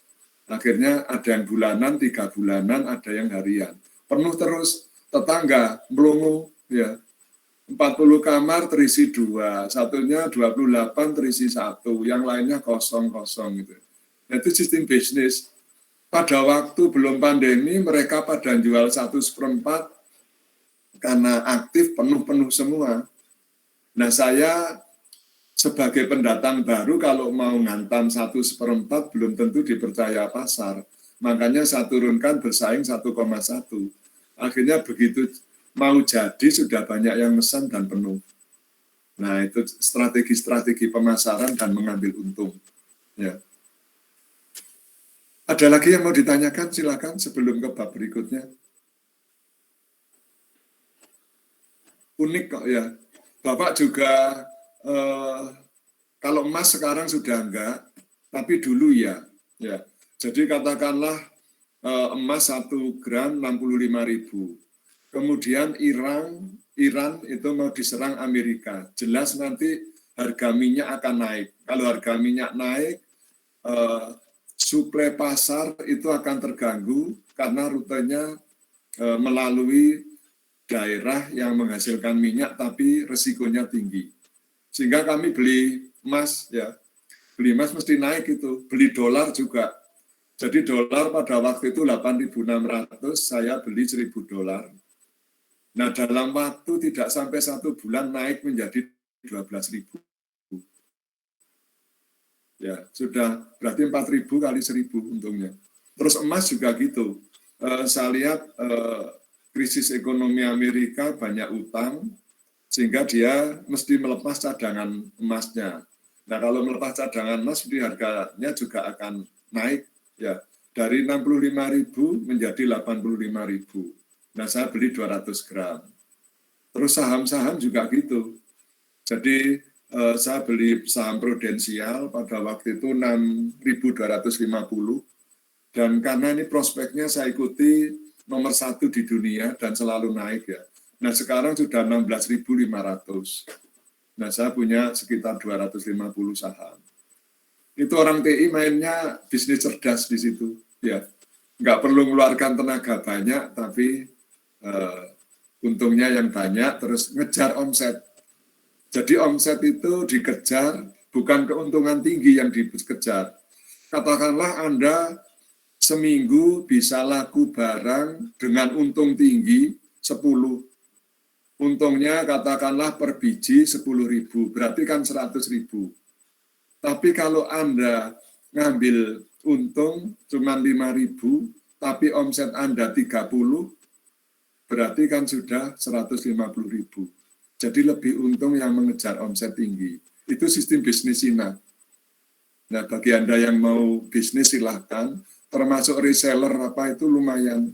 Akhirnya ada yang bulanan, 3 bulanan, ada yang harian. Penuh terus. Tetangga, melongo, ya. 40 kamar terisi 2, satunya 28 terisi 1, yang lainnya kosong-kosong gitu. Nah, itu sistem bisnis. Pada waktu belum pandemi, mereka pada jual 1/4 karena aktif penuh-penuh semua. Nah, saya sebagai pendatang baru kalau mau ngantam 1/4 belum tentu dipercaya pasar. Makanya saya turunkan bersaing 1,1. Akhirnya begitu mau jadi sudah banyak yang pesan dan penuh. Nah, itu strategi-strategi pemasaran dan mengambil untung. Ya. Ada lagi yang mau ditanyakan? Silakan sebelum ke bab berikutnya. Unik kok ya. Bapak juga kalau emas sekarang sudah enggak, tapi dulu ya. Ya. Jadi katakanlah emas 1 gram 65.000. Kemudian Iran itu mau diserang Amerika. Jelas nanti harga minyak akan naik. Kalau harga minyak naik, suplai pasar itu akan terganggu karena rutenya melalui daerah yang menghasilkan minyak tapi resikonya tinggi. Sehingga kami beli emas ya. Beli emas mesti naik itu, beli dolar juga. Jadi dolar pada waktu itu 8.600, saya beli 1.000 dolar. Nah, dalam waktu tidak sampai 1 bulan naik menjadi 12.000. Ya, sudah berarti 4.000 kali 1.000 untungnya. Terus emas juga gitu. Saya lihat krisis ekonomi Amerika banyak utang, sehingga dia mesti melepas cadangan emasnya. Nah, kalau melepas cadangan emas, harganya juga akan naik ya dari 65.000 menjadi 85.000. Nah, saya beli 200 gram. Terus saham-saham juga gitu. Jadi saya beli saham prudensial pada waktu itu 6.250. Dan karena ini prospeknya saya ikuti nomor 1 di dunia dan selalu naik ya. Nah sekarang sudah 16.500. Nah saya punya sekitar 250 saham. Itu orang TI mainnya bisnis cerdas di situ. Ya, nggak perlu mengeluarkan tenaga banyak, tapi untungnya yang banyak, terus ngejar omset. Jadi omset itu dikejar, bukan keuntungan tinggi yang dikejar. Katakanlah Anda seminggu bisa laku barang dengan untung tinggi 10. Untungnya katakanlah per biji 10.000, berarti kan 100.000. Tapi kalau Anda ngambil untung cuma 5.000, tapi omset Anda 30, berarti kan sudah 150.000. Jadi lebih untung yang mengejar omset tinggi. Itu sistem bisnis Cina. Nah, bagi Anda yang mau bisnis silahkan, termasuk reseller apa itu lumayan.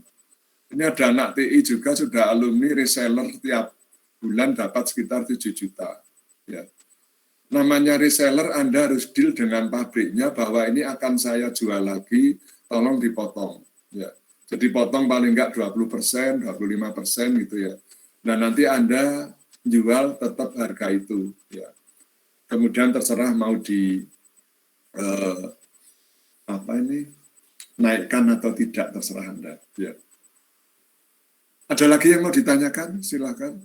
Ini ada anak TI juga sudah alumni reseller tiap bulan dapat sekitar 7 juta. Ya. Namanya reseller, Anda harus deal dengan pabriknya bahwa ini akan saya jual lagi, tolong dipotong. Ya. Jadi potong paling enggak 20%, 25% gitu ya. Nah nanti Anda jual tetap harga itu. Ya. Kemudian terserah mau di naikkan atau tidak, terserah Anda. Ya. Ada lagi yang mau ditanyakan? Silakan.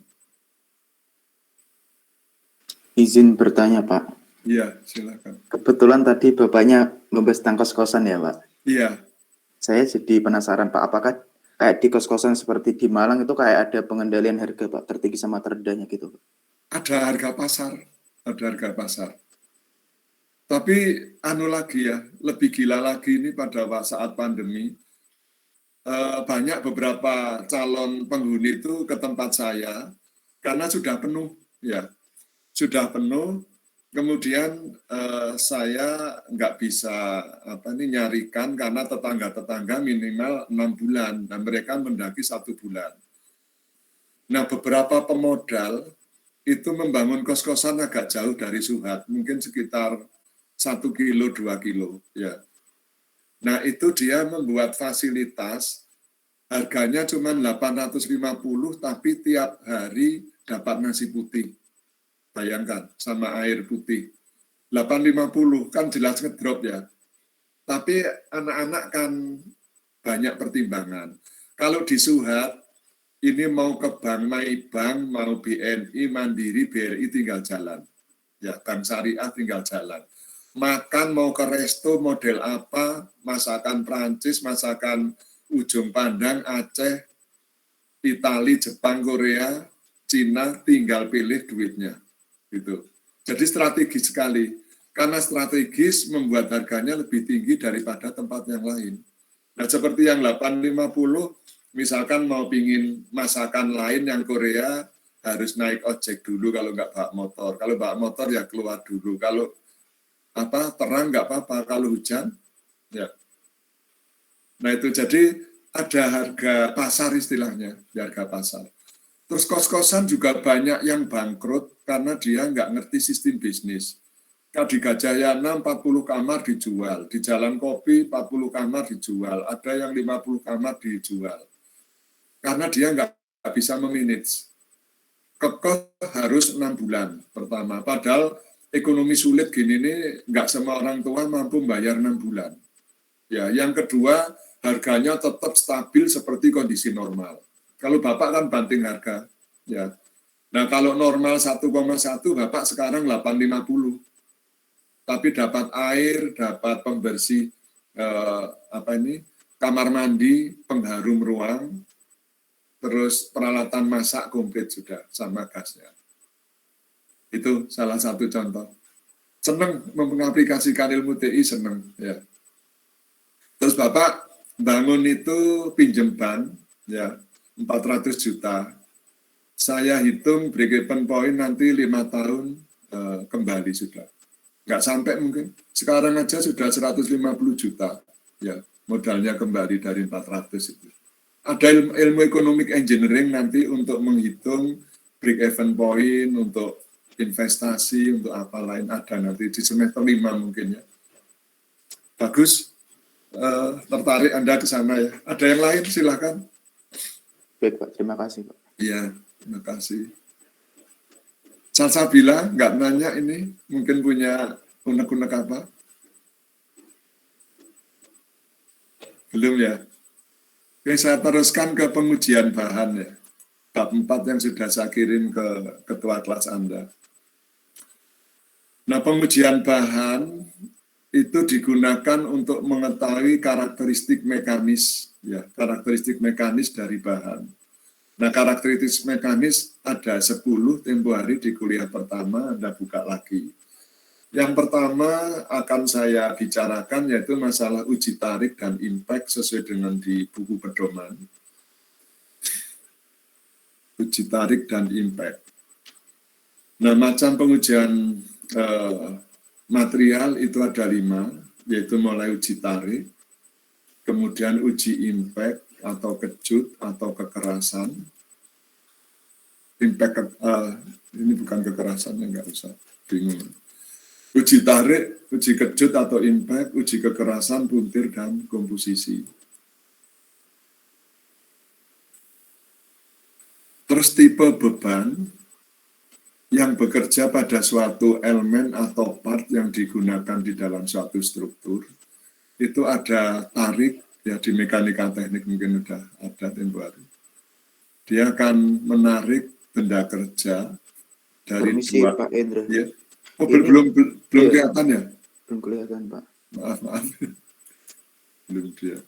Izin bertanya, Pak. Iya, silakan. Kebetulan tadi Bapaknya membahas tentang kos-kosan ya, Pak? Iya. Saya jadi penasaran, Pak. Apakah kayak di kos-kosan seperti di Malang itu kayak ada pengendalian harga, Pak? Tertinggi sama terendahnya gitu, Pak? Ada harga pasar. Ada harga pasar. Tapi anu lagi ya, lebih gila lagi ini pada saat pandemi. Banyak beberapa calon penghuni itu ke tempat saya karena sudah penuh, ya. Sudah penuh, kemudian saya nggak bisa nyarikan karena tetangga-tetangga minimal 6 bulan dan mereka mendaki 1 bulan. Nah beberapa pemodal itu membangun kos-kosan agak jauh dari Suhat, mungkin sekitar 1 kilo, 2 kilo. Ya. Nah itu dia membuat fasilitas, harganya cuma 850 tapi tiap hari dapat nasi putih. Bayangkan, sama air putih. 850 kan jelas ngedrop ya. Tapi anak-anak kan banyak pertimbangan. Kalau di Suhat, ini mau ke bank, Maybank, mau BNI, Mandiri, BRI tinggal jalan. Ya, bank syariah tinggal jalan. Makan mau ke resto model apa, masakan Prancis, masakan ujung pandang, Aceh, Itali, Jepang, Korea, Cina, tinggal pilih duitnya. Gitu. Jadi strategis sekali. Karena strategis membuat harganya lebih tinggi daripada tempat yang lain. Nah seperti yang 850, misalkan mau pingin masakan lain yang Korea, harus naik ojek dulu kalau nggak bawa motor. Kalau bawa motor ya keluar dulu. Kalau terang nggak apa-apa, kalau hujan ya. Nah itu jadi ada harga pasar istilahnya, harga pasar. Terus kos-kosan juga banyak yang bangkrut karena dia nggak ngerti sistem bisnis. Di Gajah 6 40 kamar dijual, di Jalan Kopi 40 kamar dijual, ada yang 50 kamar dijual. Karena dia nggak bisa memanage. Kekos harus 6 bulan pertama, padahal ekonomi sulit gini nih nggak semua orang tua mampu bayar 6 bulan. Ya, yang kedua harganya tetap stabil seperti kondisi normal. Kalau Bapak kan banting harga, ya. Nah kalau normal 1,1 Bapak sekarang 850. Tapi dapat air, dapat pembersih kamar mandi, pengharum ruang, terus peralatan masak komplit sudah sama gasnya. Itu salah satu contoh. Senang mengaplikasikan ilmu TI, senang ya. Terus Bapak bangun itu pinjem bank ya 400 juta. Saya hitung break even point nanti 5 tahun kembali sudah. Nggak sampai mungkin. Sekarang aja sudah 150 juta. Ya, modalnya kembali dari 400 itu. Ada ilmu economic engineering nanti untuk menghitung break even point, untuk investasi, untuk apa lain ada nanti di semester 5 mungkin ya. Bagus. tertarik Anda ke sana ya. Ada yang lain silakan. Baik Pak, terima kasih Pak. Iya, terima kasih. Salsabila nggak nanya ini, mungkin punya unek-unek apa? Belum ya? Oke, saya teruskan ke pengujian bahan ya. Bab 4 yang sudah saya kirim ke ketua kelas Anda. Nah, pengujian bahan itu digunakan untuk mengetahui karakteristik mekanis, ya, karakteristik mekanis dari bahan. Nah, karakteristik mekanis ada 10 tempo hari di kuliah pertama, Anda buka lagi. Yang pertama akan saya bicarakan yaitu masalah uji tarik dan impact sesuai dengan di buku pedoman. Uji tarik dan impact. Nah, macam pengujian material itu ada 5, yaitu mulai uji tarik, kemudian uji impact atau kejut atau kekerasan. Impact ini bukan kekerasan, enggak usah bingung. Uji tarik, uji kejut atau impact, uji kekerasan, puntir, dan komposisi. Terus tipe beban yang bekerja pada suatu elemen atau part yang digunakan di dalam suatu struktur, itu ada tarik, ya di mekanika teknik mungkin udah ada tempo hari. Dia akan menarik benda kerja dari Permisi dua. Pak Endra. Ya. Oh, Ini- belum iya. kelihatan ya? Belum kelihatan Pak. Maaf. Belum dia.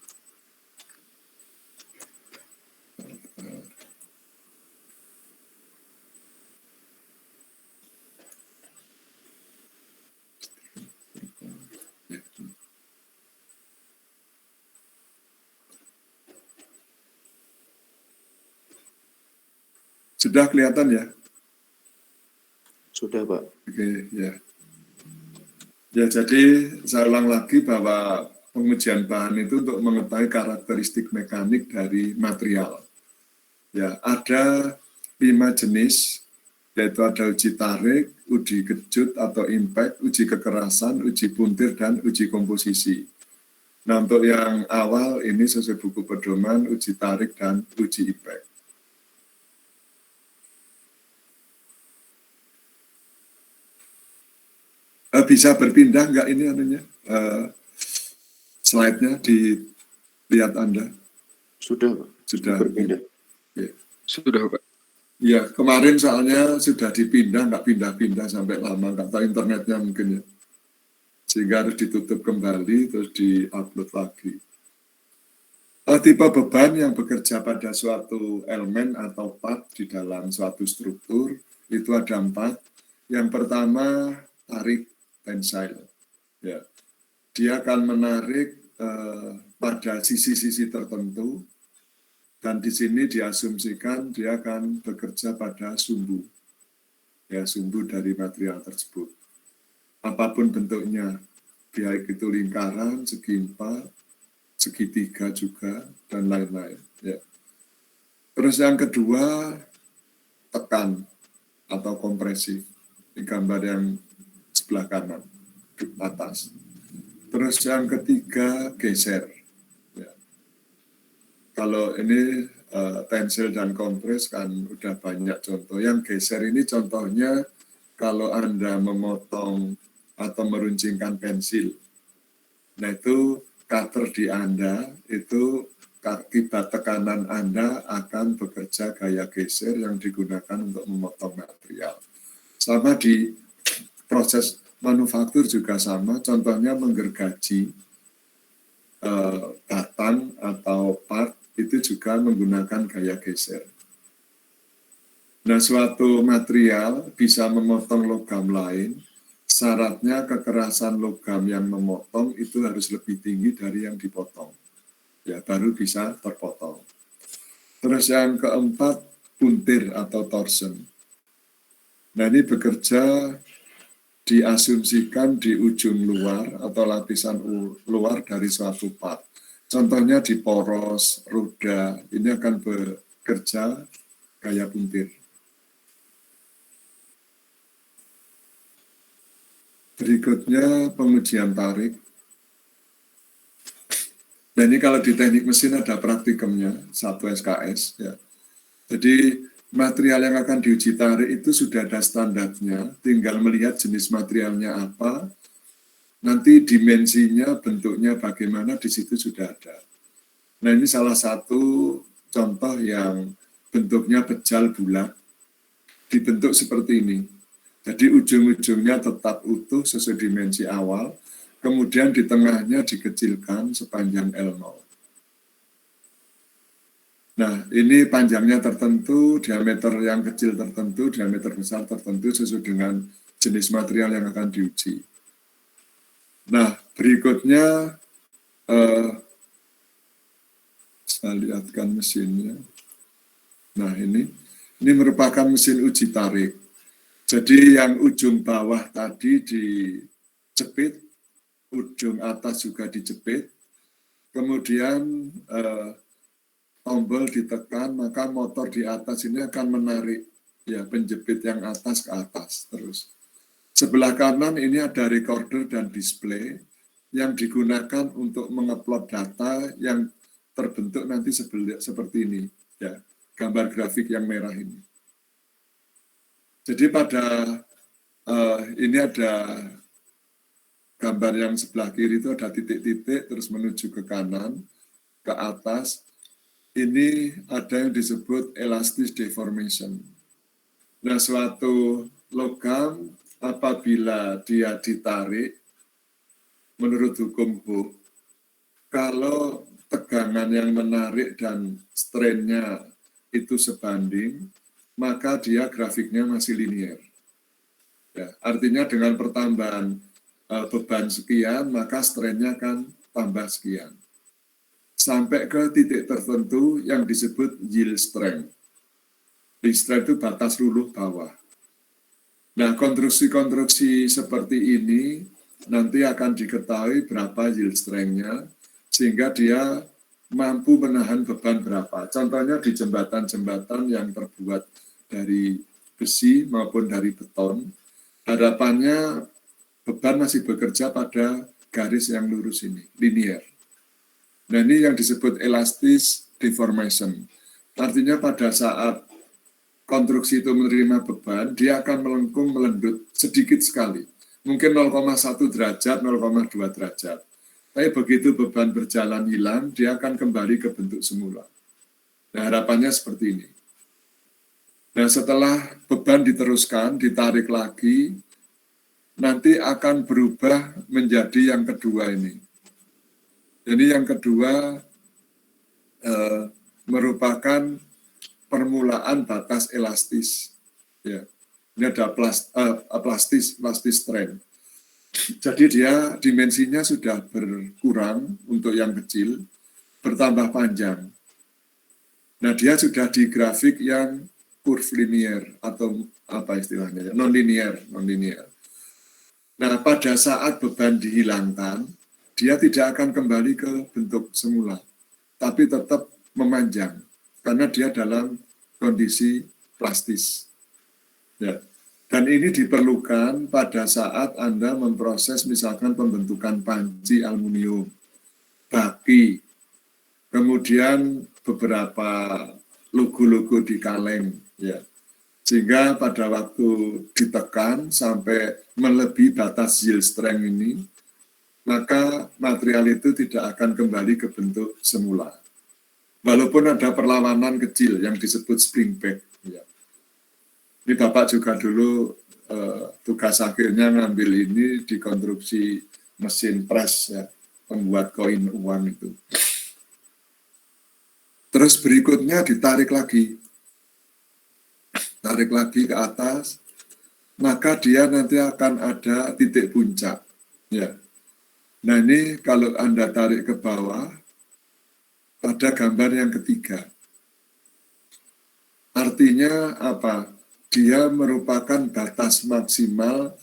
Sudah kelihatan ya? Sudah Pak. Oke, ya. Ya, jadi saya ulang lagi bahwa pengujian bahan itu untuk mengetahui karakteristik mekanik dari material. Ya, ada 5 jenis, yaitu ada uji tarik, uji kejut atau impact, uji kekerasan, uji puntir, dan uji komposisi. Nah, untuk yang awal ini sesuai buku pedoman, uji tarik dan uji impact. Bisa berpindah nggak ini anunya? Slide-nya dilihat Anda. Sudah Pak. Sudah. Berpindah. Ya. Sudah, Pak. Ya, kemarin soalnya sudah dipindah, nggak pindah-pindah sampai lama, nggak tahu internetnya mungkin ya. Sehingga harus ditutup kembali, terus di-upload lagi. Tipe beban yang bekerja pada suatu elemen atau part di dalam suatu struktur, itu ada 4. Yang pertama, tarik tensile. Ya. Dia akan menarik pada sisi-sisi tertentu, dan di sini diasumsikan dia akan bekerja pada sumbu, ya sumbu dari material tersebut. Apapun bentuknya, baik itu lingkaran, segi 4, segitiga juga, dan lain-lain. Ya. Terus yang kedua, tekan atau kompresi. Ini gambar yang sebelah kanan, di atas. Terus yang ketiga, geser. Ya. Kalau ini tensil dan kompres kan udah banyak contoh. Yang geser ini contohnya kalau Anda memotong atau meruncingkan pensil. Nah itu cutter di Anda itu akibat tekanan Anda akan bekerja gaya geser yang digunakan untuk memotong material. Sama di proses manufaktur juga sama, contohnya menggergaji batang atau part itu juga menggunakan gaya geser. Nah, suatu material bisa memotong logam lain, syaratnya kekerasan logam yang memotong itu harus lebih tinggi dari yang dipotong. Ya, baru bisa terpotong. Terus yang keempat, puntir atau torsion. Nah, ini bekerja diasumsikan di ujung luar atau lapisan luar dari suatu part. Contohnya di poros, roda, ini akan bekerja gaya puntir. Berikutnya pengujian tarik. Dan ini kalau di teknik mesin ada praktikumnya, 1 SKS. Ya. Jadi material yang akan diuji tarik itu sudah ada standarnya, tinggal melihat jenis materialnya apa, nanti dimensinya, bentuknya bagaimana, di situ sudah ada. Nah ini salah satu contoh yang bentuknya bejal bulat, dibentuk seperti ini. Jadi ujung-ujungnya tetap utuh sesuai dimensi awal, kemudian di tengahnya dikecilkan sepanjang L0. Nah, ini panjangnya tertentu, diameter yang kecil tertentu, diameter besar tertentu sesuai dengan jenis material yang akan diuji. Nah, berikutnya saya lihatkan mesinnya. Nah, ini merupakan mesin uji tarik. Jadi yang ujung bawah tadi dijepit, ujung atas juga dijepit, kemudian tombol ditekan, maka motor di atas ini akan menarik ya penjepit yang atas ke atas terus. Sebelah kanan ini ada recorder dan display yang digunakan untuk mengupload data yang terbentuk nanti seperti ini, ya gambar grafik yang merah ini. Jadi pada ini ada gambar yang sebelah kiri itu ada titik-titik terus menuju ke kanan, ke atas. Ini ada yang disebut elastis deformation. Nah, suatu logam apabila dia ditarik, menurut hukum Hooke, kalau tegangan yang menarik dan strain-nya itu sebanding, maka dia grafiknya masih linear. Ya, artinya dengan pertambahan beban sekian, maka strain-nya akan tambah sekian. Sampai ke titik tertentu yang disebut yield strength. Yield strength itu batas luluh bawah. Nah, konstruksi-konstruksi seperti ini nanti akan diketahui berapa yield strength-nya, sehingga dia mampu menahan beban berapa. Contohnya di jembatan-jembatan yang terbuat dari besi maupun dari beton, harapannya beban masih bekerja pada garis yang lurus ini, linear. Nah ini yang disebut elastis deformation. Artinya pada saat konstruksi itu menerima beban, dia akan melengkung, melendut sedikit sekali. Mungkin 0,1 derajat, 0,2 derajat. Tapi begitu beban berjalan hilang, dia akan kembali ke bentuk semula. Nah, harapannya seperti ini. Nah, setelah beban diteruskan, ditarik lagi, nanti akan berubah menjadi yang kedua ini. Jadi yang kedua merupakan permulaan batas elastis. Ya. Ini ada plastis strain. Jadi dia dimensinya sudah berkurang untuk yang kecil, bertambah panjang. Nah dia sudah di grafik yang curve linear atau apa istilahnya, non-linear. Nah pada saat beban dihilangkan, dia tidak akan kembali ke bentuk semula, tapi tetap memanjang, karena dia dalam kondisi plastis. Ya. Dan ini diperlukan pada saat Anda memproses misalkan pembentukan panci aluminium, baki, kemudian beberapa logo-logo di kaleng, ya. Sehingga pada waktu ditekan sampai melebihi batas yield strength ini, maka material itu tidak akan kembali ke bentuk semula. Walaupun ada perlawanan kecil yang disebut spring back, ya. Ini Bapak juga dulu tugas akhirnya ngambil ini di konstruksi mesin press, ya, pembuat koin uang itu. Terus berikutnya ditarik lagi. Tarik lagi ke atas, maka dia nanti akan ada titik puncak. Ya. Nah ini kalau Anda tarik ke bawah, pada gambar yang ketiga. Artinya apa? Dia merupakan batas maksimal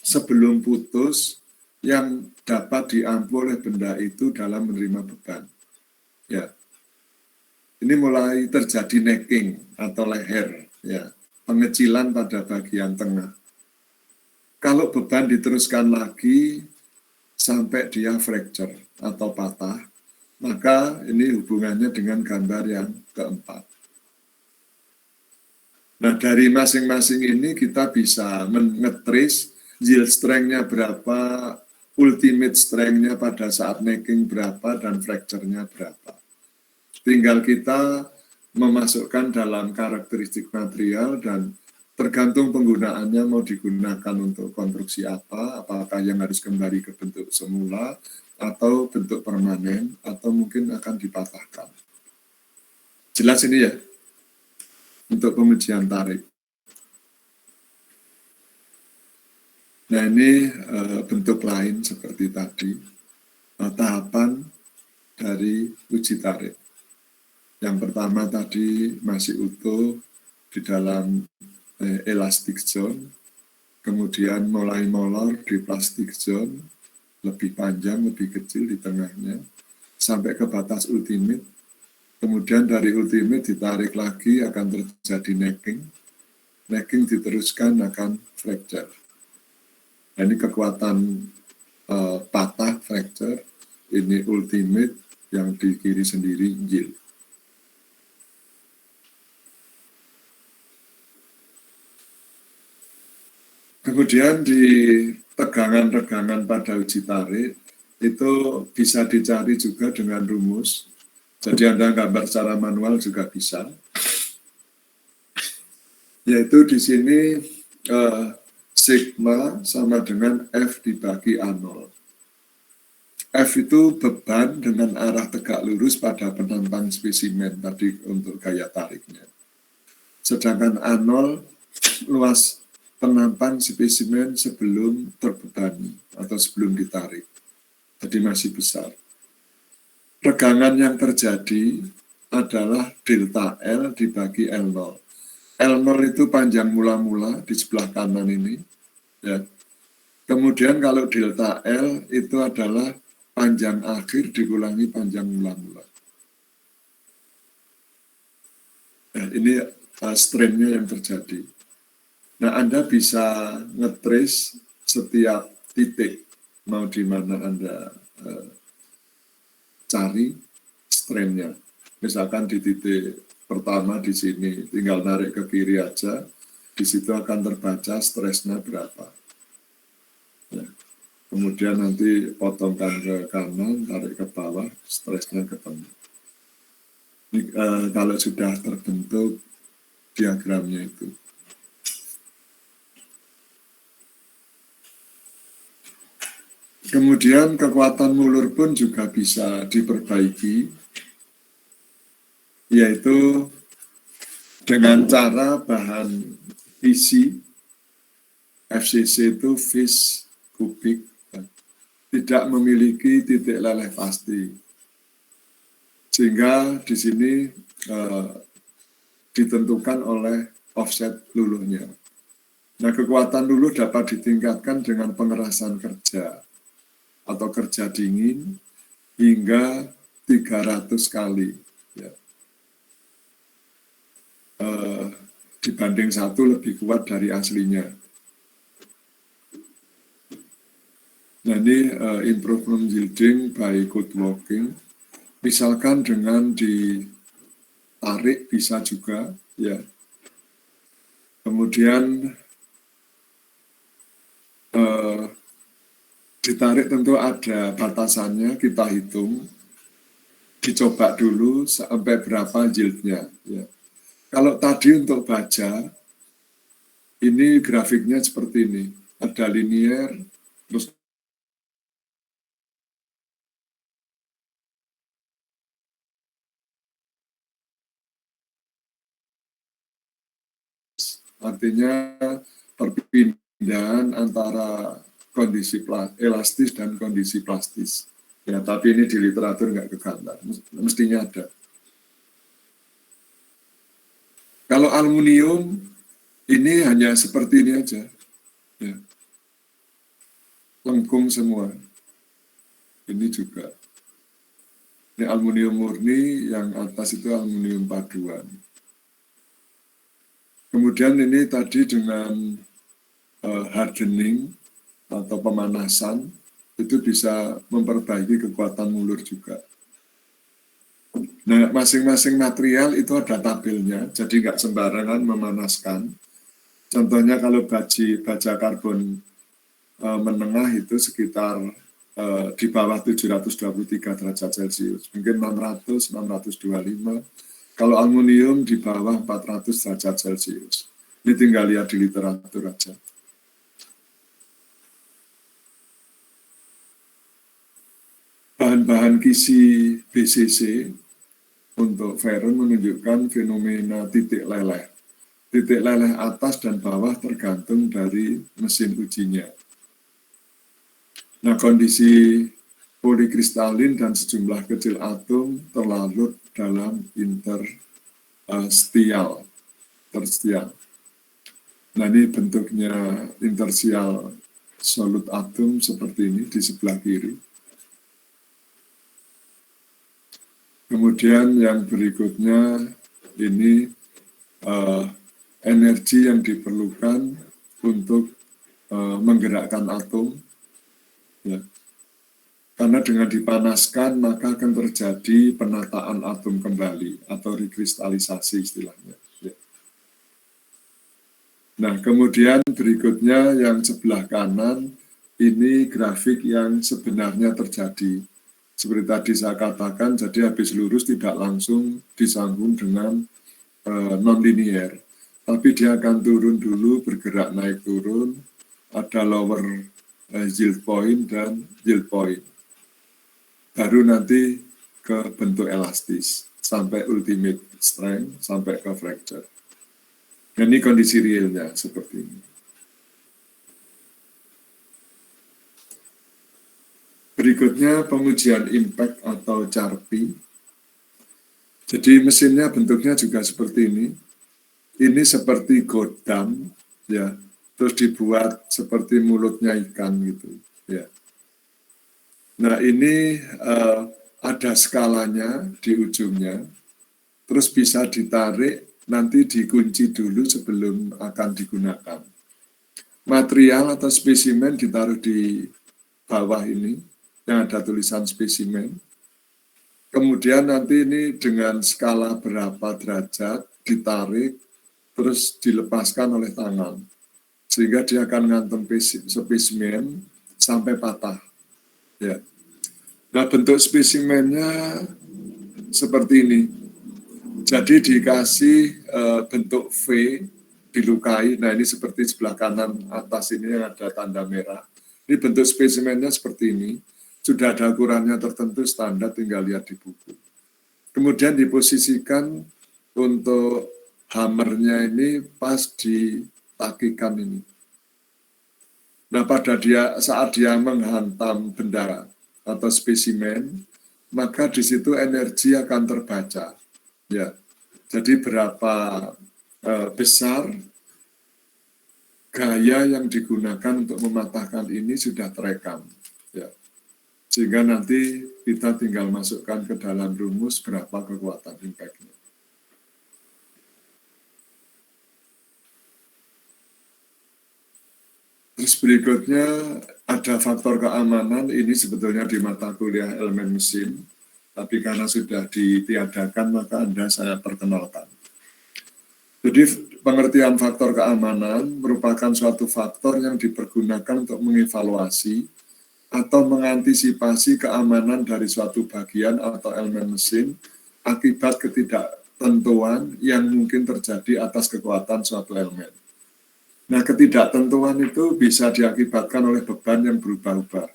sebelum putus yang dapat diampu oleh benda itu dalam menerima beban. Ya. Ini mulai terjadi necking atau leher, ya, pengecilan pada bagian tengah. Kalau beban diteruskan lagi sampai dia fracture atau patah, Maka ini hubungannya dengan gambar yang keempat. Nah, dari masing-masing ini kita bisa nge-trace yield strength-nya berapa, ultimate strength-nya pada saat necking berapa, dan fracture-nya berapa. Tinggal kita memasukkan dalam karakteristik material dan tergantung penggunaannya mau digunakan untuk konstruksi apa, apakah yang harus kembali ke bentuk semula, atau bentuk permanen, atau mungkin akan dipatahkan. Jelas ini ya, untuk pengujian tarik. Nah ini bentuk lain seperti tadi, tahapan dari uji tarik. Yang pertama tadi masih utuh di dalam elastic zone, kemudian mulai molor di plastic zone, lebih panjang, lebih kecil di tengahnya, sampai ke batas ultimate. Kemudian dari ultimate ditarik lagi akan terjadi necking. Necking diteruskan akan fracture. Nah, ini kekuatan patah fracture, ini ultimate, yang di kiri sendiri yield. Kemudian di tegangan-tegangan pada uji tarik itu bisa dicari juga dengan rumus. Jadi Anda gambar secara manual juga bisa. Yaitu di sini sigma sama dengan F dibagi A0. F itu beban dengan arah tegak lurus pada penantang spesimen tadi untuk gaya tariknya. Sedangkan A0 luas penampang spesimen sebelum terbebani atau sebelum ditarik. Jadi masih besar. Tegangan yang terjadi adalah delta L dibagi L0. L0 itu panjang mula-mula di sebelah kanan ini. Ya. Kemudian kalau delta L itu adalah panjang akhir dikurangi panjang mula-mula. Nah, ini strain-nya yang terjadi. Nah, Anda bisa nge-trace setiap titik mau di mana Anda cari strain-nya. Misalkan di titik pertama di sini, tinggal narik ke kiri aja, di situ akan terbaca stresnya berapa. Ya. Kemudian nanti potongkan ke kanan, tarik ke bawah, stresnya ketemu. Ini, kalau sudah terbentuk diagramnya itu. Kemudian kekuatan mulur pun juga bisa diperbaiki, yaitu dengan cara bahan isi, FCC itu fish kubik, tidak memiliki titik leleh pasti. Sehingga di sini ditentukan oleh offset luluhnya. Nah, kekuatan luluh dapat ditingkatkan dengan pengerasan kerja atau kerja dingin hingga 300 kali. Ya. Dibanding satu lebih kuat dari aslinya. Nah, ini improvement yielding by code walking. Misalkan dengan ditarik bisa juga, ya. Kemudian ditarik tentu ada batasannya, kita hitung, dicoba dulu sampai berapa yieldnya. Ya. Kalau tadi untuk baja, ini grafiknya seperti ini, ada linear, terus artinya perpindahan antara kondisi elastis dan kondisi plastis. Ya, tapi ini di literatur nggak kegambar, mestinya ada. Kalau aluminium, ini hanya seperti ini aja. Ya. Lengkung semua. Ini juga. Ini aluminium murni, yang atas itu aluminium paduan. Kemudian ini tadi dengan hardening atau pemanasan, itu bisa memperbaiki kekuatan mulur juga. Nah, masing-masing material itu ada tabelnya, jadi nggak sembarangan memanaskan. Contohnya kalau baja karbon menengah itu sekitar di bawah 723 derajat Celcius, mungkin 600, 625. Kalau aluminium di bawah 400 derajat Celcius. Ini tinggal lihat di literatur aja. Bahan-bahan kisi BCC untuk Veron menunjukkan fenomena titik leleh. Titik leleh atas dan bawah tergantung dari mesin ujinya. Nah, kondisi polikristalin dan sejumlah kecil atom terlarut dalam interstial. Nah, ini bentuknya interstial solid atom seperti ini di sebelah kiri. Kemudian yang berikutnya ini energi yang diperlukan untuk menggerakkan atom. Ya. Karena dengan dipanaskan maka akan terjadi penataan atom kembali atau rekristalisasi istilahnya. Ya. Nah, kemudian berikutnya yang sebelah kanan ini grafik yang sebenarnya terjadi. Seperti tadi saya katakan, jadi habis lurus tidak langsung disambung dengan non-linear. Tapi dia akan turun dulu, bergerak naik turun, ada lower yield point dan yield point. Baru nanti ke bentuk elastis, sampai ultimate strength, sampai ke fracture. Dan ini kondisi realnya seperti ini. Berikutnya pengujian impact atau CARPI. Jadi mesinnya bentuknya juga seperti ini. Ini seperti godam, ya. Terus dibuat seperti mulutnya ikan gitu, ya. Nah ini ada skalanya di ujungnya. Terus bisa ditarik, nanti dikunci dulu sebelum akan digunakan. Material atau spesimen ditaruh di bawah ini, yang ada tulisan spesimen. Kemudian nanti ini dengan skala berapa derajat ditarik, terus dilepaskan oleh tangan. Sehingga dia akan ngantem spesimen sampai patah. Ya. Nah, bentuk spesimennya seperti ini. Jadi dikasih bentuk V, dilukai. Nah, ini seperti sebelah kanan atas ini yang ada tanda merah. Ini bentuk spesimennya seperti ini. Sudah ada ukurannya tertentu standar, tinggal lihat di buku. Kemudian diposisikan untuk hammernya ini pas di takikan ini. Nah, saat dia menghantam benda atau spesimen, maka di situ energi akan terbaca. Ya, jadi berapa besar gaya yang digunakan untuk mematahkan ini sudah terekam. Ya. Sehingga nanti kita tinggal masukkan ke dalam rumus berapa kekuatan impact-nya. Terus berikutnya ada faktor keamanan, ini sebetulnya di mata kuliah elemen mesin, tapi karena sudah ditiadakan maka saya perkenalkan. Jadi pengertian faktor keamanan merupakan suatu faktor yang dipergunakan untuk mengevaluasi atau mengantisipasi keamanan dari suatu bagian atau elemen mesin akibat ketidaktentuan yang mungkin terjadi atas kekuatan suatu elemen. Nah, ketidaktentuan itu bisa diakibatkan oleh beban yang berubah-ubah.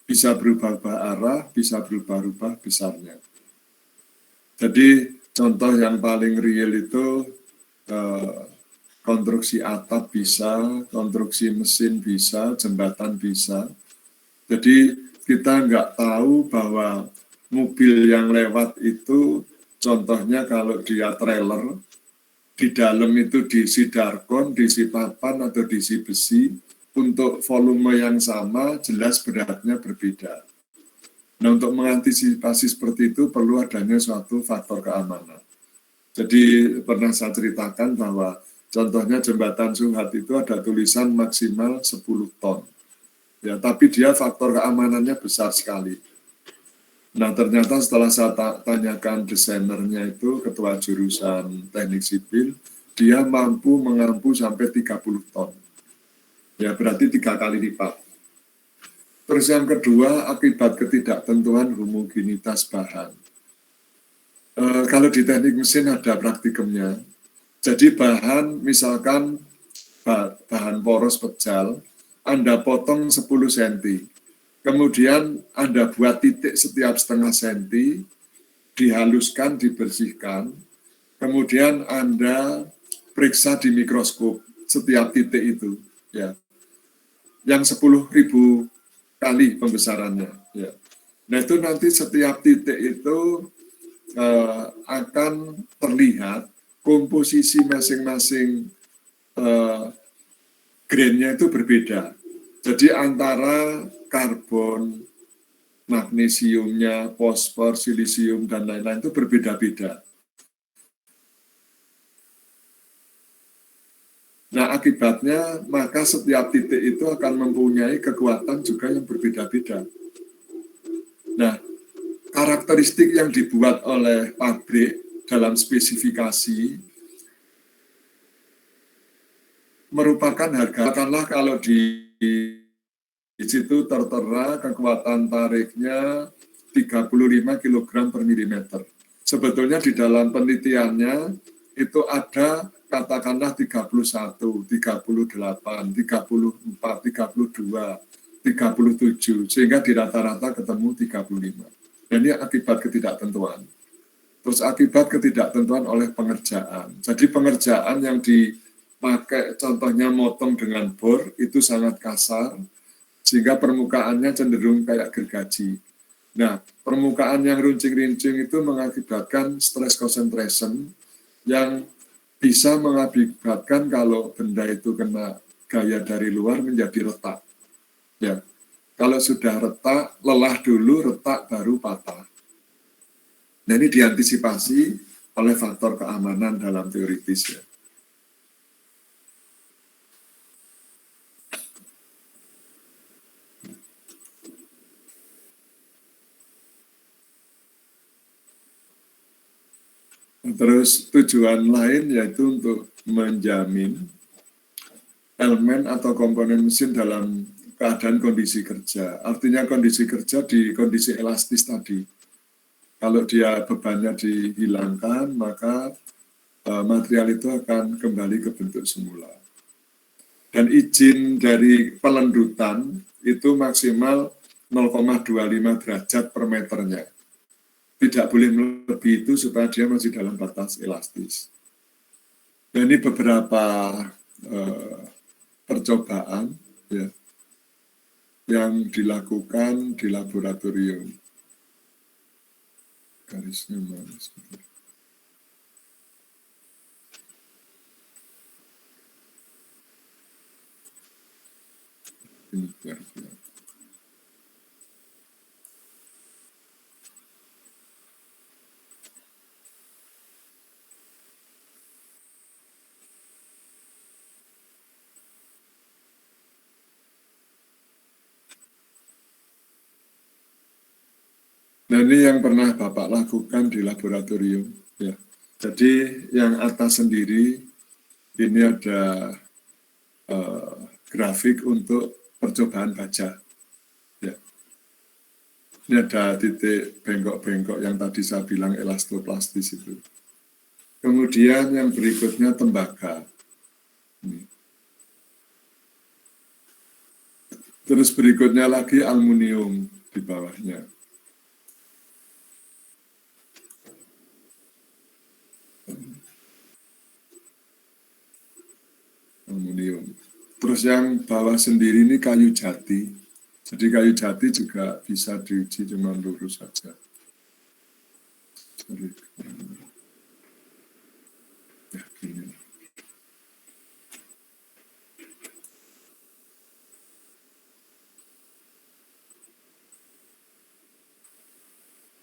Bisa berubah-ubah arah, bisa berubah-ubah besarnya. Jadi, contoh yang paling real itu konstruksi atap bisa, konstruksi mesin bisa, jembatan bisa. Jadi kita nggak tahu bahwa mobil yang lewat itu, contohnya kalau dia trailer, di dalam itu diisi darkon, diisi papan atau diisi besi, untuk volume yang sama jelas beratnya berbeda. Nah, untuk mengantisipasi seperti itu perlu adanya suatu faktor keamanan. Jadi pernah saya ceritakan bahwa contohnya jembatan Suhat itu ada tulisan maksimal 10 ton. Ya, tapi dia faktor keamanannya besar sekali. Nah, ternyata setelah saya tanyakan desainernya itu, ketua jurusan teknik sipil, dia mampu mengampu sampai 30 ton. Ya, berarti 3 kali lipat. Terus yang kedua, akibat ketidaktentuan homogenitas bahan. Kalau di teknik mesin ada praktikumnya. Jadi bahan, misalkan bahan poros pejal, Anda potong 10 cm. Kemudian Anda buat titik setiap setengah senti, dihaluskan, dibersihkan, kemudian Anda periksa di mikroskop setiap titik itu, ya, yang 10.000 kali pembesarannya. Ya. Nah itu nanti setiap titik itu akan terlihat komposisi masing-masing grainnya itu berbeda. Jadi antara karbon, magnesiumnya, fosfor, silisium, dan lain-lain itu berbeda-beda. Nah, akibatnya maka setiap titik itu akan mempunyai kekuatan juga yang berbeda-beda. Nah, karakteristik yang dibuat oleh pabrik dalam spesifikasi merupakan harga. Katakanlah kalau di situ tertera kekuatan tariknya 35 kg per milimeter. Sebetulnya di dalam penelitiannya itu ada katakanlah 31, 38, 34, 32, 37, sehingga di rata-rata ketemu 35. Dan ini akibat ketidaktentuan. Terus akibat ketidaktentuan oleh pengerjaan. Jadi pengerjaan yang dipakai contohnya motong dengan bor itu sangat kasar, sehingga permukaannya cenderung kayak gergaji. Nah, permukaan yang runcing-rincing itu mengakibatkan stress concentration yang bisa mengakibatkan kalau benda itu kena gaya dari luar menjadi retak. Ya, kalau sudah retak, lelah dulu, retak baru patah. Nah, ini diantisipasi oleh faktor keamanan dalam teoritis ya. Terus tujuan lain yaitu untuk menjamin elemen atau komponen mesin dalam keadaan kondisi kerja. Artinya kondisi kerja di kondisi elastis tadi. Kalau dia bebannya dihilangkan, maka material itu akan kembali ke bentuk semula. Dan izin dari pelendutan itu maksimal 0,25 derajat per meternya. Tidak boleh melebihi itu supaya dia masih dalam batas elastis. Dan ini beberapa percobaan ya, yang dilakukan di laboratorium. Garisnya mana? Ini ya. Nah ini yang pernah Bapak lakukan di laboratorium. Ya. Jadi yang atas sendiri ini ada grafik untuk percobaan baja. Ya. Ini ada titik bengkok-bengkok yang tadi saya bilang elastoplastis itu. Kemudian yang berikutnya tembaga. Ini. Terus berikutnya lagi aluminium di bawahnya. Aluminium. Terus yang bawah sendiri ini kayu jati. Jadi kayu jati juga bisa diuji cuma lurus saja. Sorry. Ya, gini.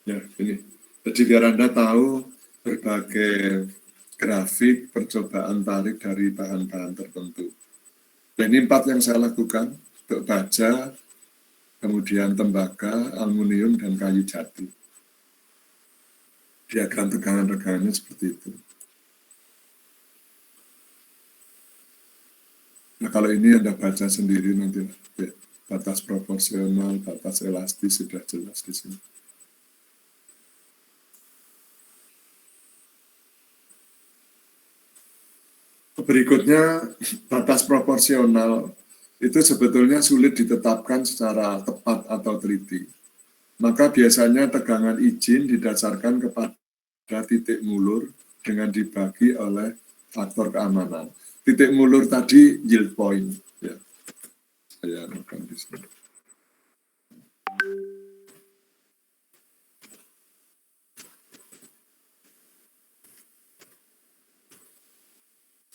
Ya, ini. Jadi biar Anda tahu berbagai grafik percobaan tarik dari bahan-bahan tertentu. Dan ini 4 yang saya lakukan untuk baja, kemudian tembaga, aluminium, dan kayu jati. diagram tegangan-tegangannya seperti itu. Nah, kalau ini Anda baca sendiri nanti, ya, batas proporsional, batas elastis sudah jelas di sini. Berikutnya, batas proporsional itu sebetulnya sulit ditetapkan secara tepat atau teliti. Maka biasanya tegangan izin didasarkan kepada titik mulur dengan dibagi oleh faktor keamanan. Titik mulur tadi yield point. Ya. Saya akan di sini.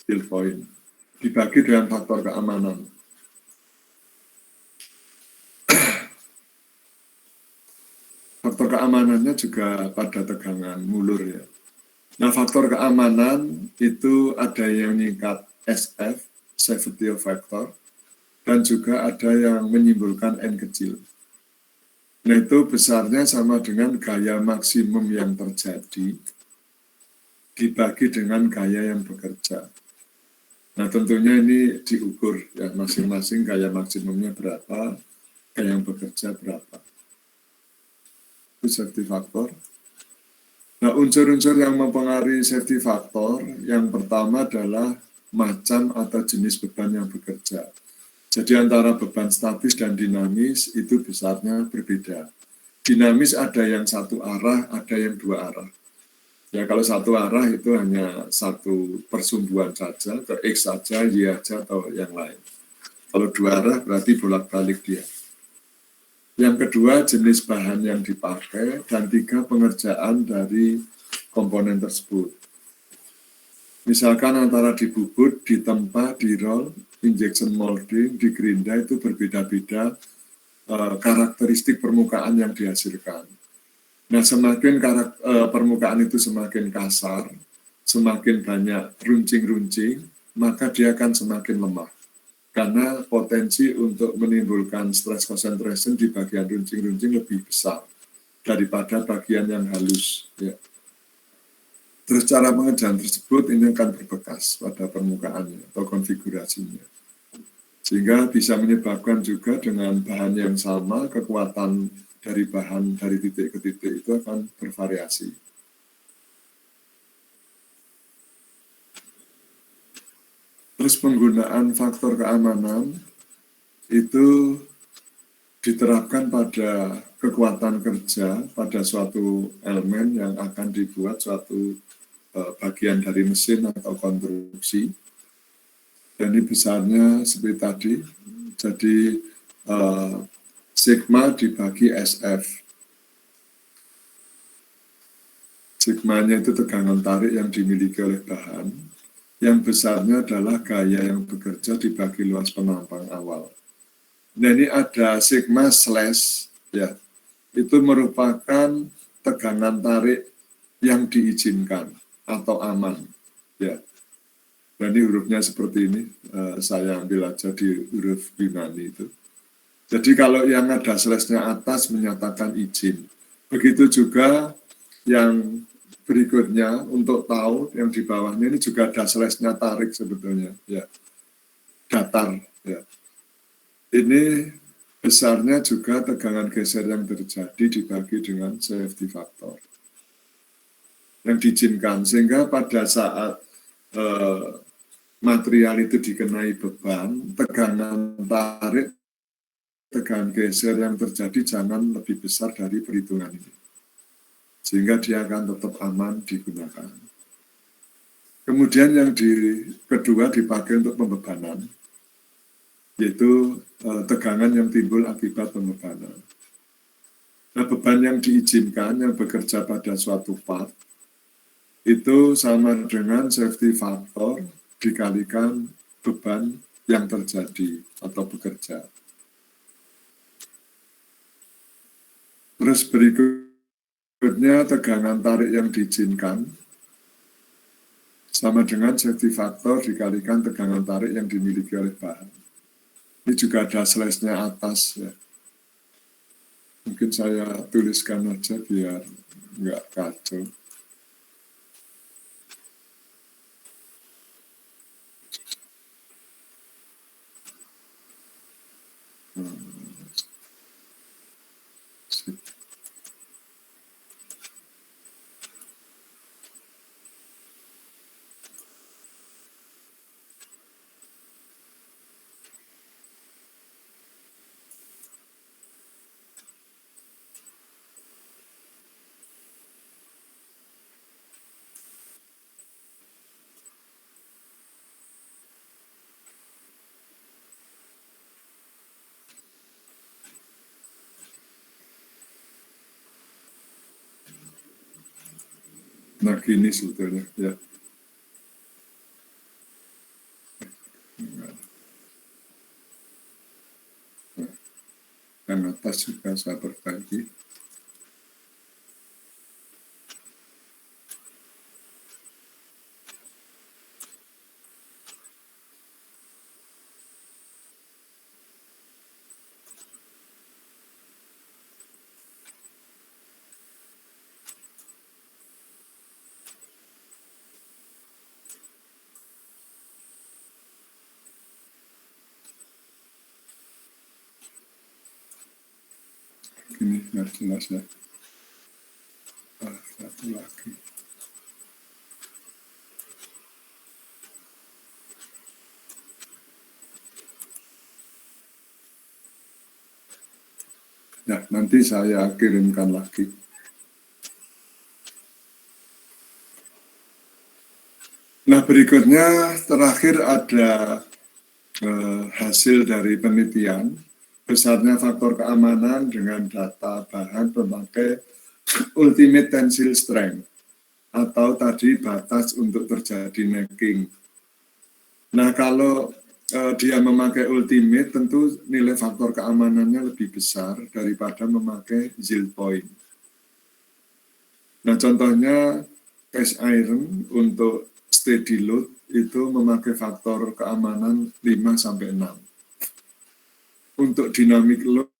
Yield point dibagi dengan faktor keamanan. Faktor keamanannya juga pada tegangan mulur ya. Nah, faktor keamanan itu ada yang meningkat SF, safety factor, dan juga ada yang menyimpulkan N kecil. Nah, itu besarnya sama dengan gaya maksimum yang terjadi dibagi dengan gaya yang bekerja. Nah, tentunya ini diukur ya, masing-masing gaya maksimumnya berapa, gaya yang bekerja berapa. Itu safety factor. Nah, unsur-unsur yang mempengaruhi safety factor yang pertama adalah macam atau jenis beban yang bekerja. Jadi antara beban statis dan dinamis itu besarnya berbeda. Dinamis ada yang satu arah, ada yang dua arah. Ya, kalau satu arah itu hanya satu persumbuan saja, ke X saja, Y saja, atau yang lain. Kalau dua arah berarti bolak-balik dia. Yang kedua, jenis bahan yang dipakai, dan tiga, pengerjaan dari komponen tersebut. Misalkan antara dibubut, ditempa, di-roll, injection molding, digerinda itu berbeda-beda karakteristik permukaan yang dihasilkan. Nah, semakin permukaan itu semakin kasar, semakin banyak runcing-runcing, maka dia akan semakin lemah. Karena potensi untuk menimbulkan stress concentration di bagian runcing-runcing lebih besar daripada bagian yang halus. Ya. Terus cara pengerjaan tersebut ini akan berbekas pada permukaannya atau konfigurasinya. Sehingga bisa menyebabkan juga dengan bahan yang sama, kekuatan dari bahan dari titik ke titik itu akan bervariasi. Terus penggunaan faktor keamanan itu diterapkan pada kekuatan kerja pada suatu elemen yang akan dibuat suatu bagian dari mesin atau konstruksi. Dan ini besarnya seperti tadi, jadi sigma dibagi SF. Sigmanya itu tegangan tarik yang dimiliki oleh bahan. Yang besarnya adalah gaya yang bekerja dibagi luas penampang awal. Nah, ini ada sigma slash, ya, itu merupakan tegangan tarik yang diizinkan atau aman, ya. Dan ini hurufnya seperti ini, saya ambil aja di huruf Yunani itu. Jadi kalau yang ada slash-nya atas menyatakan izin. Begitu juga yang berikutnya untuk tahu yang di bawahnya ini juga ada slash-nya tarik sebetulnya, ya, datar, ya. Ini besarnya juga tegangan geser yang terjadi dibagi dengan safety factor yang diizinkan, sehingga pada saat material itu dikenai beban, tegangan tarik, tegangan geser yang terjadi jangan lebih besar dari perhitungan ini. Sehingga dia akan tetap aman digunakan. Kemudian yang kedua dipakai untuk pembebanan, yaitu tegangan yang timbul akibat pembebanan. Nah, beban yang diizinkan yang bekerja pada suatu part, itu sama dengan safety factor dikalikan beban yang terjadi atau bekerja. Terus berikutnya tegangan tarik yang diizinkan sama dengan safety factor dikalikan tegangan tarik yang dimiliki oleh bahan. Ini juga ada slash-nya atas, ya. Mungkin saya tuliskan aja biar nggak kacau. Sip. Nah, gini sebetulnya, ya. Nah, yang atas juga saya perbaiki. Ini nggak jelas ya. Satu lagi. Ya, nanti saya kirimkan lagi. Nah, berikutnya terakhir ada hasil dari penelitian besarnya faktor keamanan dengan data bahan pemakai ultimate tensile strength atau tadi batas untuk terjadi necking. Nah, kalau dia memakai ultimate, tentu nilai faktor keamanannya lebih besar daripada memakai yield point. Nah, contohnya cast iron untuk steady load itu memakai faktor keamanan 5-6. Untuk dynamic load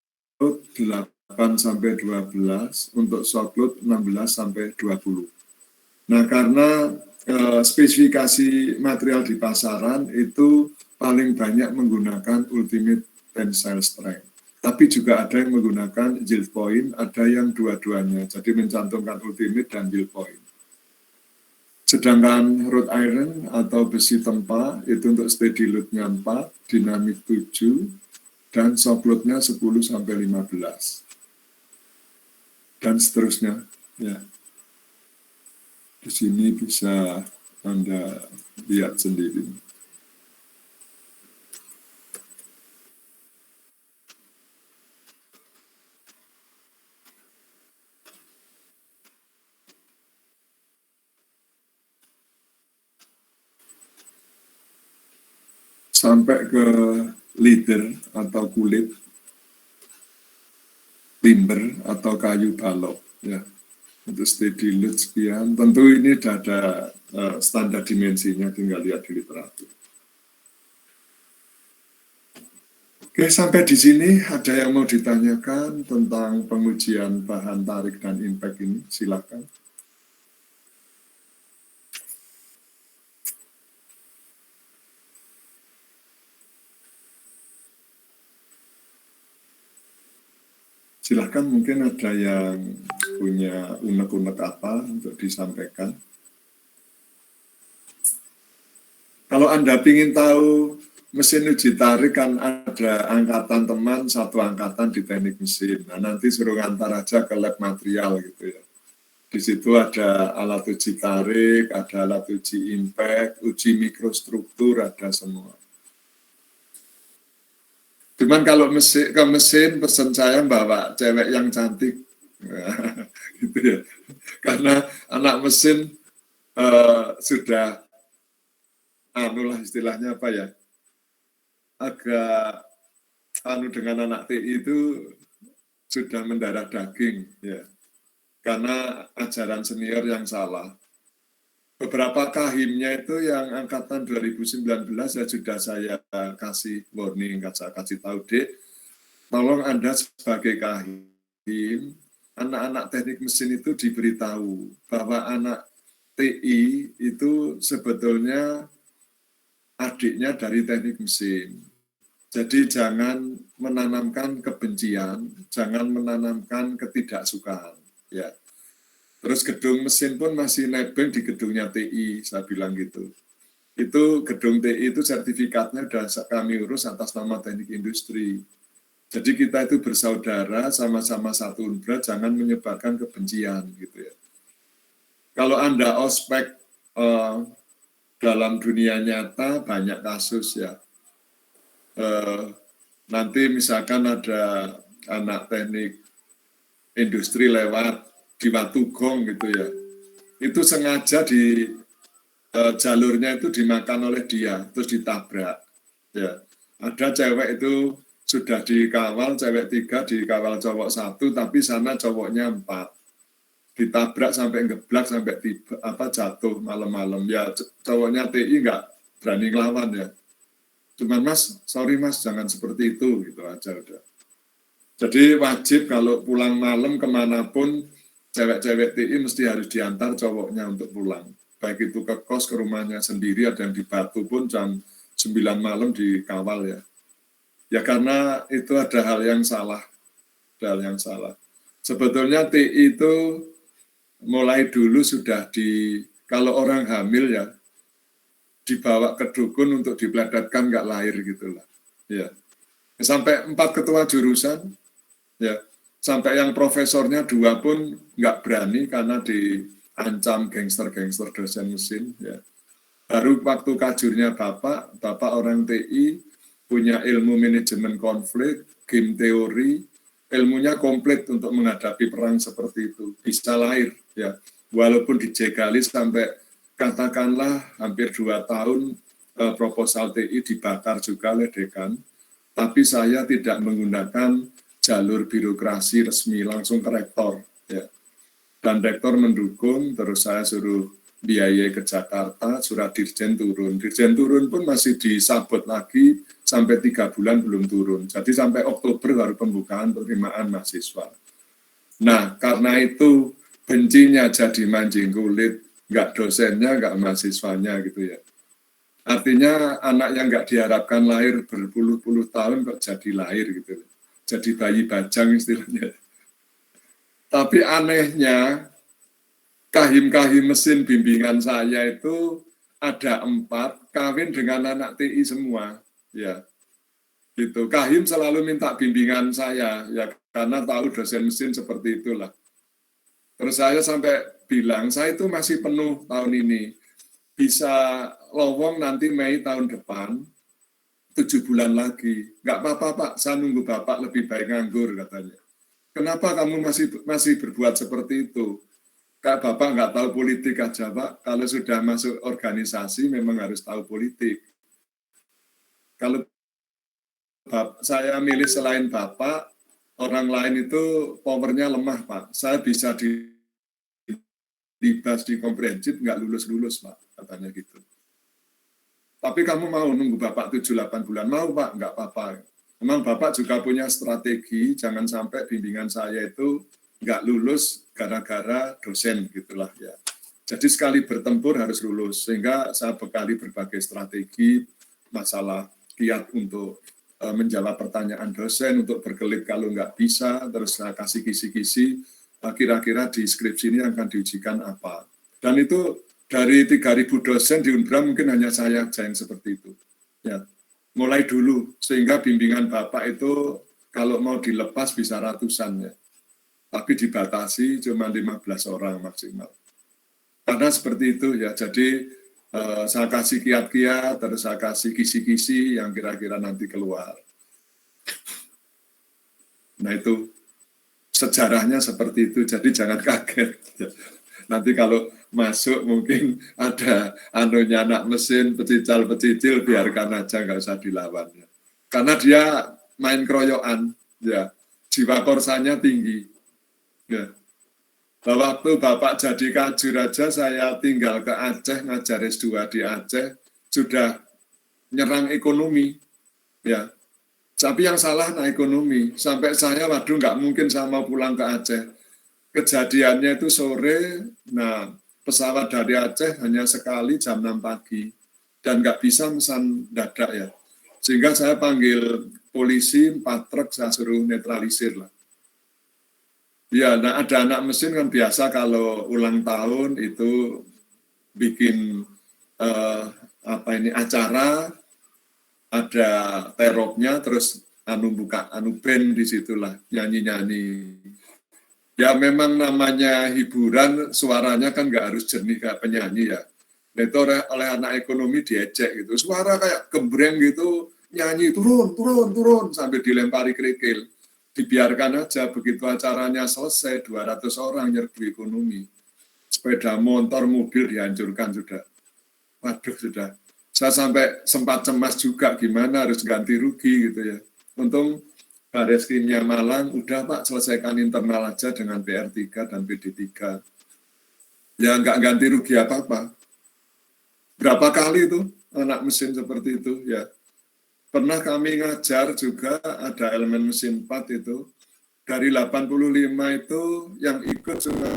8-12, untuk soft load 16-20. Nah, karena spesifikasi material di pasaran itu paling banyak menggunakan ultimate tensile strength. Tapi juga ada yang menggunakan yield point, ada yang dua-duanya. Jadi mencantumkan ultimate dan yield point. Sedangkan wrought iron atau besi tempa itu untuk steady load-nya 4, dynamic 7, dan soft load-nya 10-15. Dan seterusnya. Ya. Di sini bisa Anda lihat sendiri. Sampai ke leather atau kulit, timber atau kayu balok. Ya. Untuk steady load sekian, tentu ini sudah ada standar dimensinya, tinggal lihat di literatur. Oke, sampai di sini ada yang mau ditanyakan tentang pengujian bahan tarik dan impact ini, silakan. Silahkan, mungkin ada yang punya unek-unek apa untuk disampaikan. Kalau Anda ingin tahu mesin uji tarik kan ada angkatan teman, satu angkatan di teknik mesin. Nah, nanti suruh ngantar aja ke lab material gitu ya. Di situ ada alat uji tarik, ada alat uji impact, uji mikrostruktur, ada semua. Cuman kalau ke mesin pesan saya bawa cewek yang cantik, gitu ya. Karena anak mesin sudah, anulah istilahnya apa ya, agak dengan anak TI itu sudah mendarah daging, ya. Karena ajaran senior yang salah. Beberapa kahimnya itu yang angkatan 2019 ya sudah saya kasih warning, saya kasih tahu, Dek, tolong Anda sebagai kahim, anak-anak teknik mesin itu diberitahu bahwa anak TI itu sebetulnya adiknya dari teknik mesin. Jadi jangan menanamkan kebencian, jangan menanamkan ketidaksukaan. Ya. Terus gedung mesin pun masih nebeng di gedungnya TI, saya bilang gitu. Itu gedung TI itu sertifikatnya sudah kami urus atas nama teknik industri. Jadi kita itu bersaudara, sama-sama satu unbra, jangan menyebarkan kebencian gitu ya. Kalau Anda ospek dalam dunia nyata banyak kasus ya. Nanti misalkan ada anak teknik industri lewat di Watugong gitu ya. Itu sengaja di jalurnya itu dimakan oleh dia, terus ditabrak. Ya, ada cewek itu sudah dikawal, cewek 3 dikawal cowok 1, tapi sana cowoknya 4. Ditabrak sampai ngeblak sampai jatuh malam-malam. Ya cowoknya TI nggak berani ngelawan ya. Cuman mas, sorry mas, jangan seperti itu gitu aja udah. Jadi wajib kalau pulang malam kemanapun cewek-cewek TI mesti harus diantar cowoknya untuk pulang. Baik itu ke kos, ke rumahnya sendiri, ada yang di Batu pun jam 9 malam dikawal ya. Ya karena itu ada hal yang salah. Sebetulnya TI itu mulai dulu sudah kalau orang hamil ya, dibawa ke dukun untuk dipeledatkan nggak lahir gitulah. Ya. Sampai 4 ketua jurusan, ya. Sampai yang profesornya 2 pun nggak berani karena diancam gangster-gangster dosen mesin. Ya. Baru waktu kajurnya Bapak orang TI, punya ilmu manajemen konflik, game teori, ilmunya komplit untuk menghadapi perang seperti itu. Bisa lahir, ya. Walaupun dijegali sampai katakanlah hampir 2 tahun proposal TI dibakar juga oleh dekan, tapi saya tidak menggunakan jalur birokrasi resmi, langsung ke rektor. Ya. Dan rektor mendukung, terus saya suruh biaya ke Jakarta, surat dirjen turun. Dirjen turun pun masih disabot lagi, sampai 3 bulan belum turun. Jadi sampai Oktober baru pembukaan penerimaan mahasiswa. Nah, karena itu bencinya jadi mancing kulit, nggak dosennya, nggak mahasiswanya gitu ya. Artinya anak yang nggak diharapkan lahir berpuluh-puluh tahun kok jadi lahir gitu. Jadi bayi bajang istilahnya. Tapi anehnya, kahim-kahim mesin bimbingan saya itu ada 4 kawin dengan anak TI semua, ya. Gitu. Kahim selalu minta bimbingan saya, ya karena tahu dosen mesin seperti itulah. Terus saya sampai bilang, saya itu masih penuh tahun ini, bisa lowong nanti Mei tahun depan, 7 bulan lagi. Nggak apa-apa Pak, saya nunggu Bapak lebih baik nganggur katanya. Kenapa kamu masih berbuat seperti itu? Kak Bapak nggak tahu politik aja Pak, kalau sudah masuk organisasi memang harus tahu politik. Kalau saya milih selain Bapak, orang lain itu powernya lemah Pak. Saya bisa dibahas di komprehensif nggak lulus-lulus Pak, katanya gitu. Tapi kamu mau nunggu Bapak 7-8 bulan? Mau Pak, nggak apa-apa. Memang Bapak juga punya strategi, jangan sampai bimbingan saya itu nggak lulus gara-gara dosen gitulah ya. Jadi sekali bertempur harus lulus, sehingga saya bekali berbagai strategi, masalah kiat untuk menjawab pertanyaan dosen, untuk berkelit kalau nggak bisa, terus saya kasih kisi-kisi, kira-kira di skripsi ini akan diujikan apa. Dan itu dari 3.000 dosen di Unbra mungkin hanya saya aja yang seperti itu. Ya, mulai dulu, sehingga bimbingan Bapak itu kalau mau dilepas bisa ratusan ya. Tapi dibatasi cuma 15 orang maksimal. Karena seperti itu ya, jadi saya kasih kiat-kiat, terus saya kasih kisi-kisi yang kira-kira nanti keluar. Nah itu sejarahnya seperti itu, jadi jangan kaget. Nanti kalau masuk mungkin ada anunya anak mesin, pecical-pecicil, biarkan aja, nggak usah dilawan. Ya. Karena dia main keroyokan, ya jiwa korsanya tinggi. Ya. Waktu Bapak jadi kajur aja, saya tinggal ke Aceh, ngajar S2 di Aceh, sudah nyerang ekonomi. Ya. Tapi yang salah nah ekonomi. Sampai saya, waduh nggak mungkin saya mau pulang ke Aceh. Kejadiannya itu sore, nah pesawat dari Aceh hanya sekali jam 6 pagi. Dan nggak bisa pesan dadak ya. Sehingga saya panggil polisi 4 truk saya suruh netralisir lah. Ya, nah ada anak mesin kan biasa kalau ulang tahun itu bikin acara, ada teropnya, terus buka band di situlah nyanyi-nyanyi. Ya memang namanya hiburan, suaranya kan nggak harus jernih kayak penyanyi ya. Nah, itu oleh anak ekonomi diejek gitu. Suara kayak gembreng gitu, nyanyi turun sampai dilempari kerikil. Dibiarkan aja, begitu acaranya selesai 200 orang nyerbu ekonomi. Sepeda motor, mobil dihancurkan sudah. Waduh sudah. Saya sampai sempat cemas juga gimana harus ganti rugi gitu ya. Untung Bareskrimnya Malang, udah Pak selesaikan internal aja dengan PR3 dan PD3. Ya nggak ganti rugi apa-apa. Berapa kali itu anak mesin seperti itu ya. Pernah kami ngajar juga ada elemen mesin 4 itu. Dari 85 itu yang ikut cuma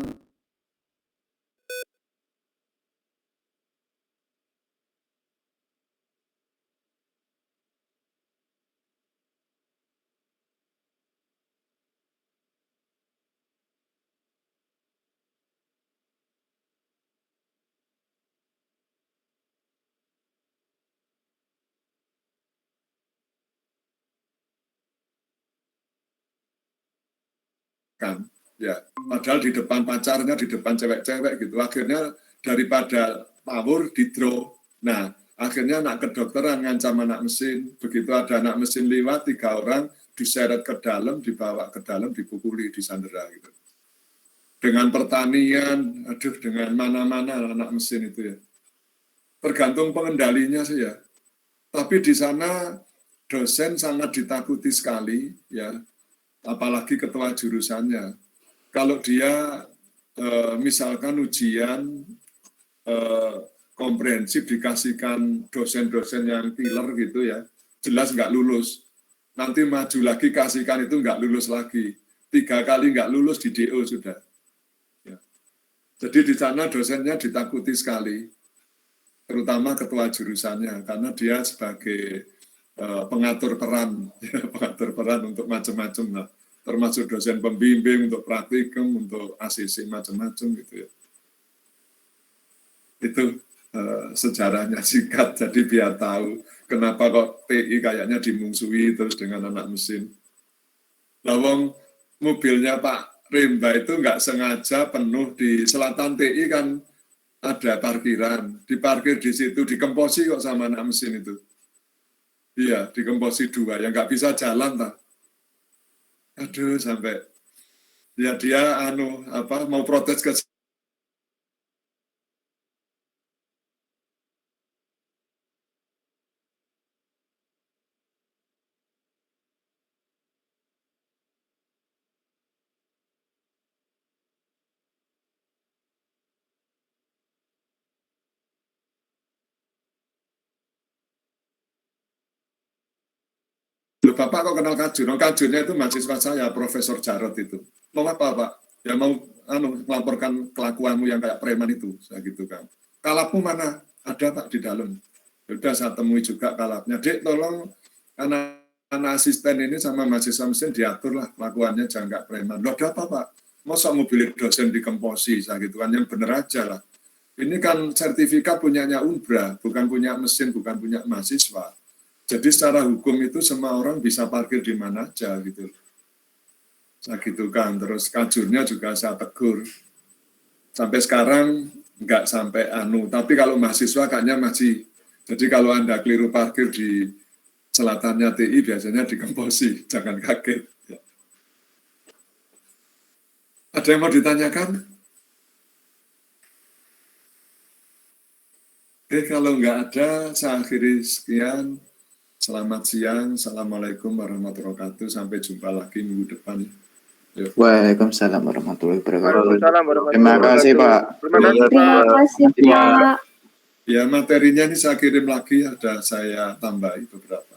kan. Ya, padahal di depan pacarnya, di depan cewek-cewek gitu. Akhirnya daripada pawur didro. Nah, akhirnya anak kedokteran ngancam anak mesin. Begitu ada anak mesin lewat 3 orang diseret ke dalam, dibawa ke dalam, dipukuli, disandera gitu. Dengan pertanian, aduh dengan mana-mana anak mesin itu ya. Tergantung pengendalinya sih ya. Tapi di sana dosen sangat ditakuti sekali ya. Apalagi ketua jurusannya. Kalau dia misalkan ujian komprehensif dikasihkan dosen-dosen yang killer gitu ya, jelas nggak lulus. Nanti maju lagi kasihkan itu nggak lulus lagi. 3 kali nggak lulus di DO sudah. Ya. Jadi di sana dosennya ditakuti sekali, terutama ketua jurusannya, karena dia sebagai pengatur peran, ya, pengatur peran untuk macam-macam lah, termasuk dosen pembimbing untuk praktikum, untuk ACC macam-macam gitu ya. Itu sejarahnya singkat, jadi biar tahu kenapa kok TI kayaknya dimungsuhi terus dengan anak mesin. Lawang mobilnya Pak Rimba itu nggak sengaja penuh di selatan TI kan ada parkiran, diparkir di situ, dikemposi kok sama anak mesin itu. Iya, dikemposi 2, yang nggak bisa jalan, tak. Aduh, sampai ya dia mau protes ke Loh, Bapak kok kenal Kajun? Oh, Kajunnya itu mahasiswa saya, Profesor Jarot itu. Mau apa, Pak? Ya mau melaporkan kelakuanmu yang kayak preman itu, saya gitu kan. Kalapmu mana? Ada Pak di dalam. Sudah saya temui juga kalapnya. Dek, tolong anak asisten ini sama mahasiswa mesin diatur lah kelakuannya, jangan kayak preman. Loh, ada apa, Pak? Masa mobil dosen dikemposi, saya gitu kan, yang bener aja lah. Ini kan sertifikat punyanya Unbra, bukan punya mesin, bukan punya mahasiswa. Jadi secara hukum itu semua orang bisa parkir di mana aja gitu. Saya gitu kan, terus Kajurnya juga saya tegur. Sampai sekarang nggak sampai tapi kalau mahasiswa kayaknya masih. Jadi kalau Anda keliru parkir di selatannya TI biasanya dikemposi, jangan kaget. Ya. Ada yang mau ditanyakan? Oke, kalau nggak ada, saya akhiri sekian. Selamat siang, Assalamualaikum warahmatullahi wabarakatuh. Sampai jumpa lagi minggu depan. Yuk. Waalaikumsalam warahmatullahi wabarakatuh. Waalaikumsalam warahmatullahi Terima kasih Pak. Terima kasih Pak. Ya, materinya ini saya kirim lagi, ada saya tambahi beberapa.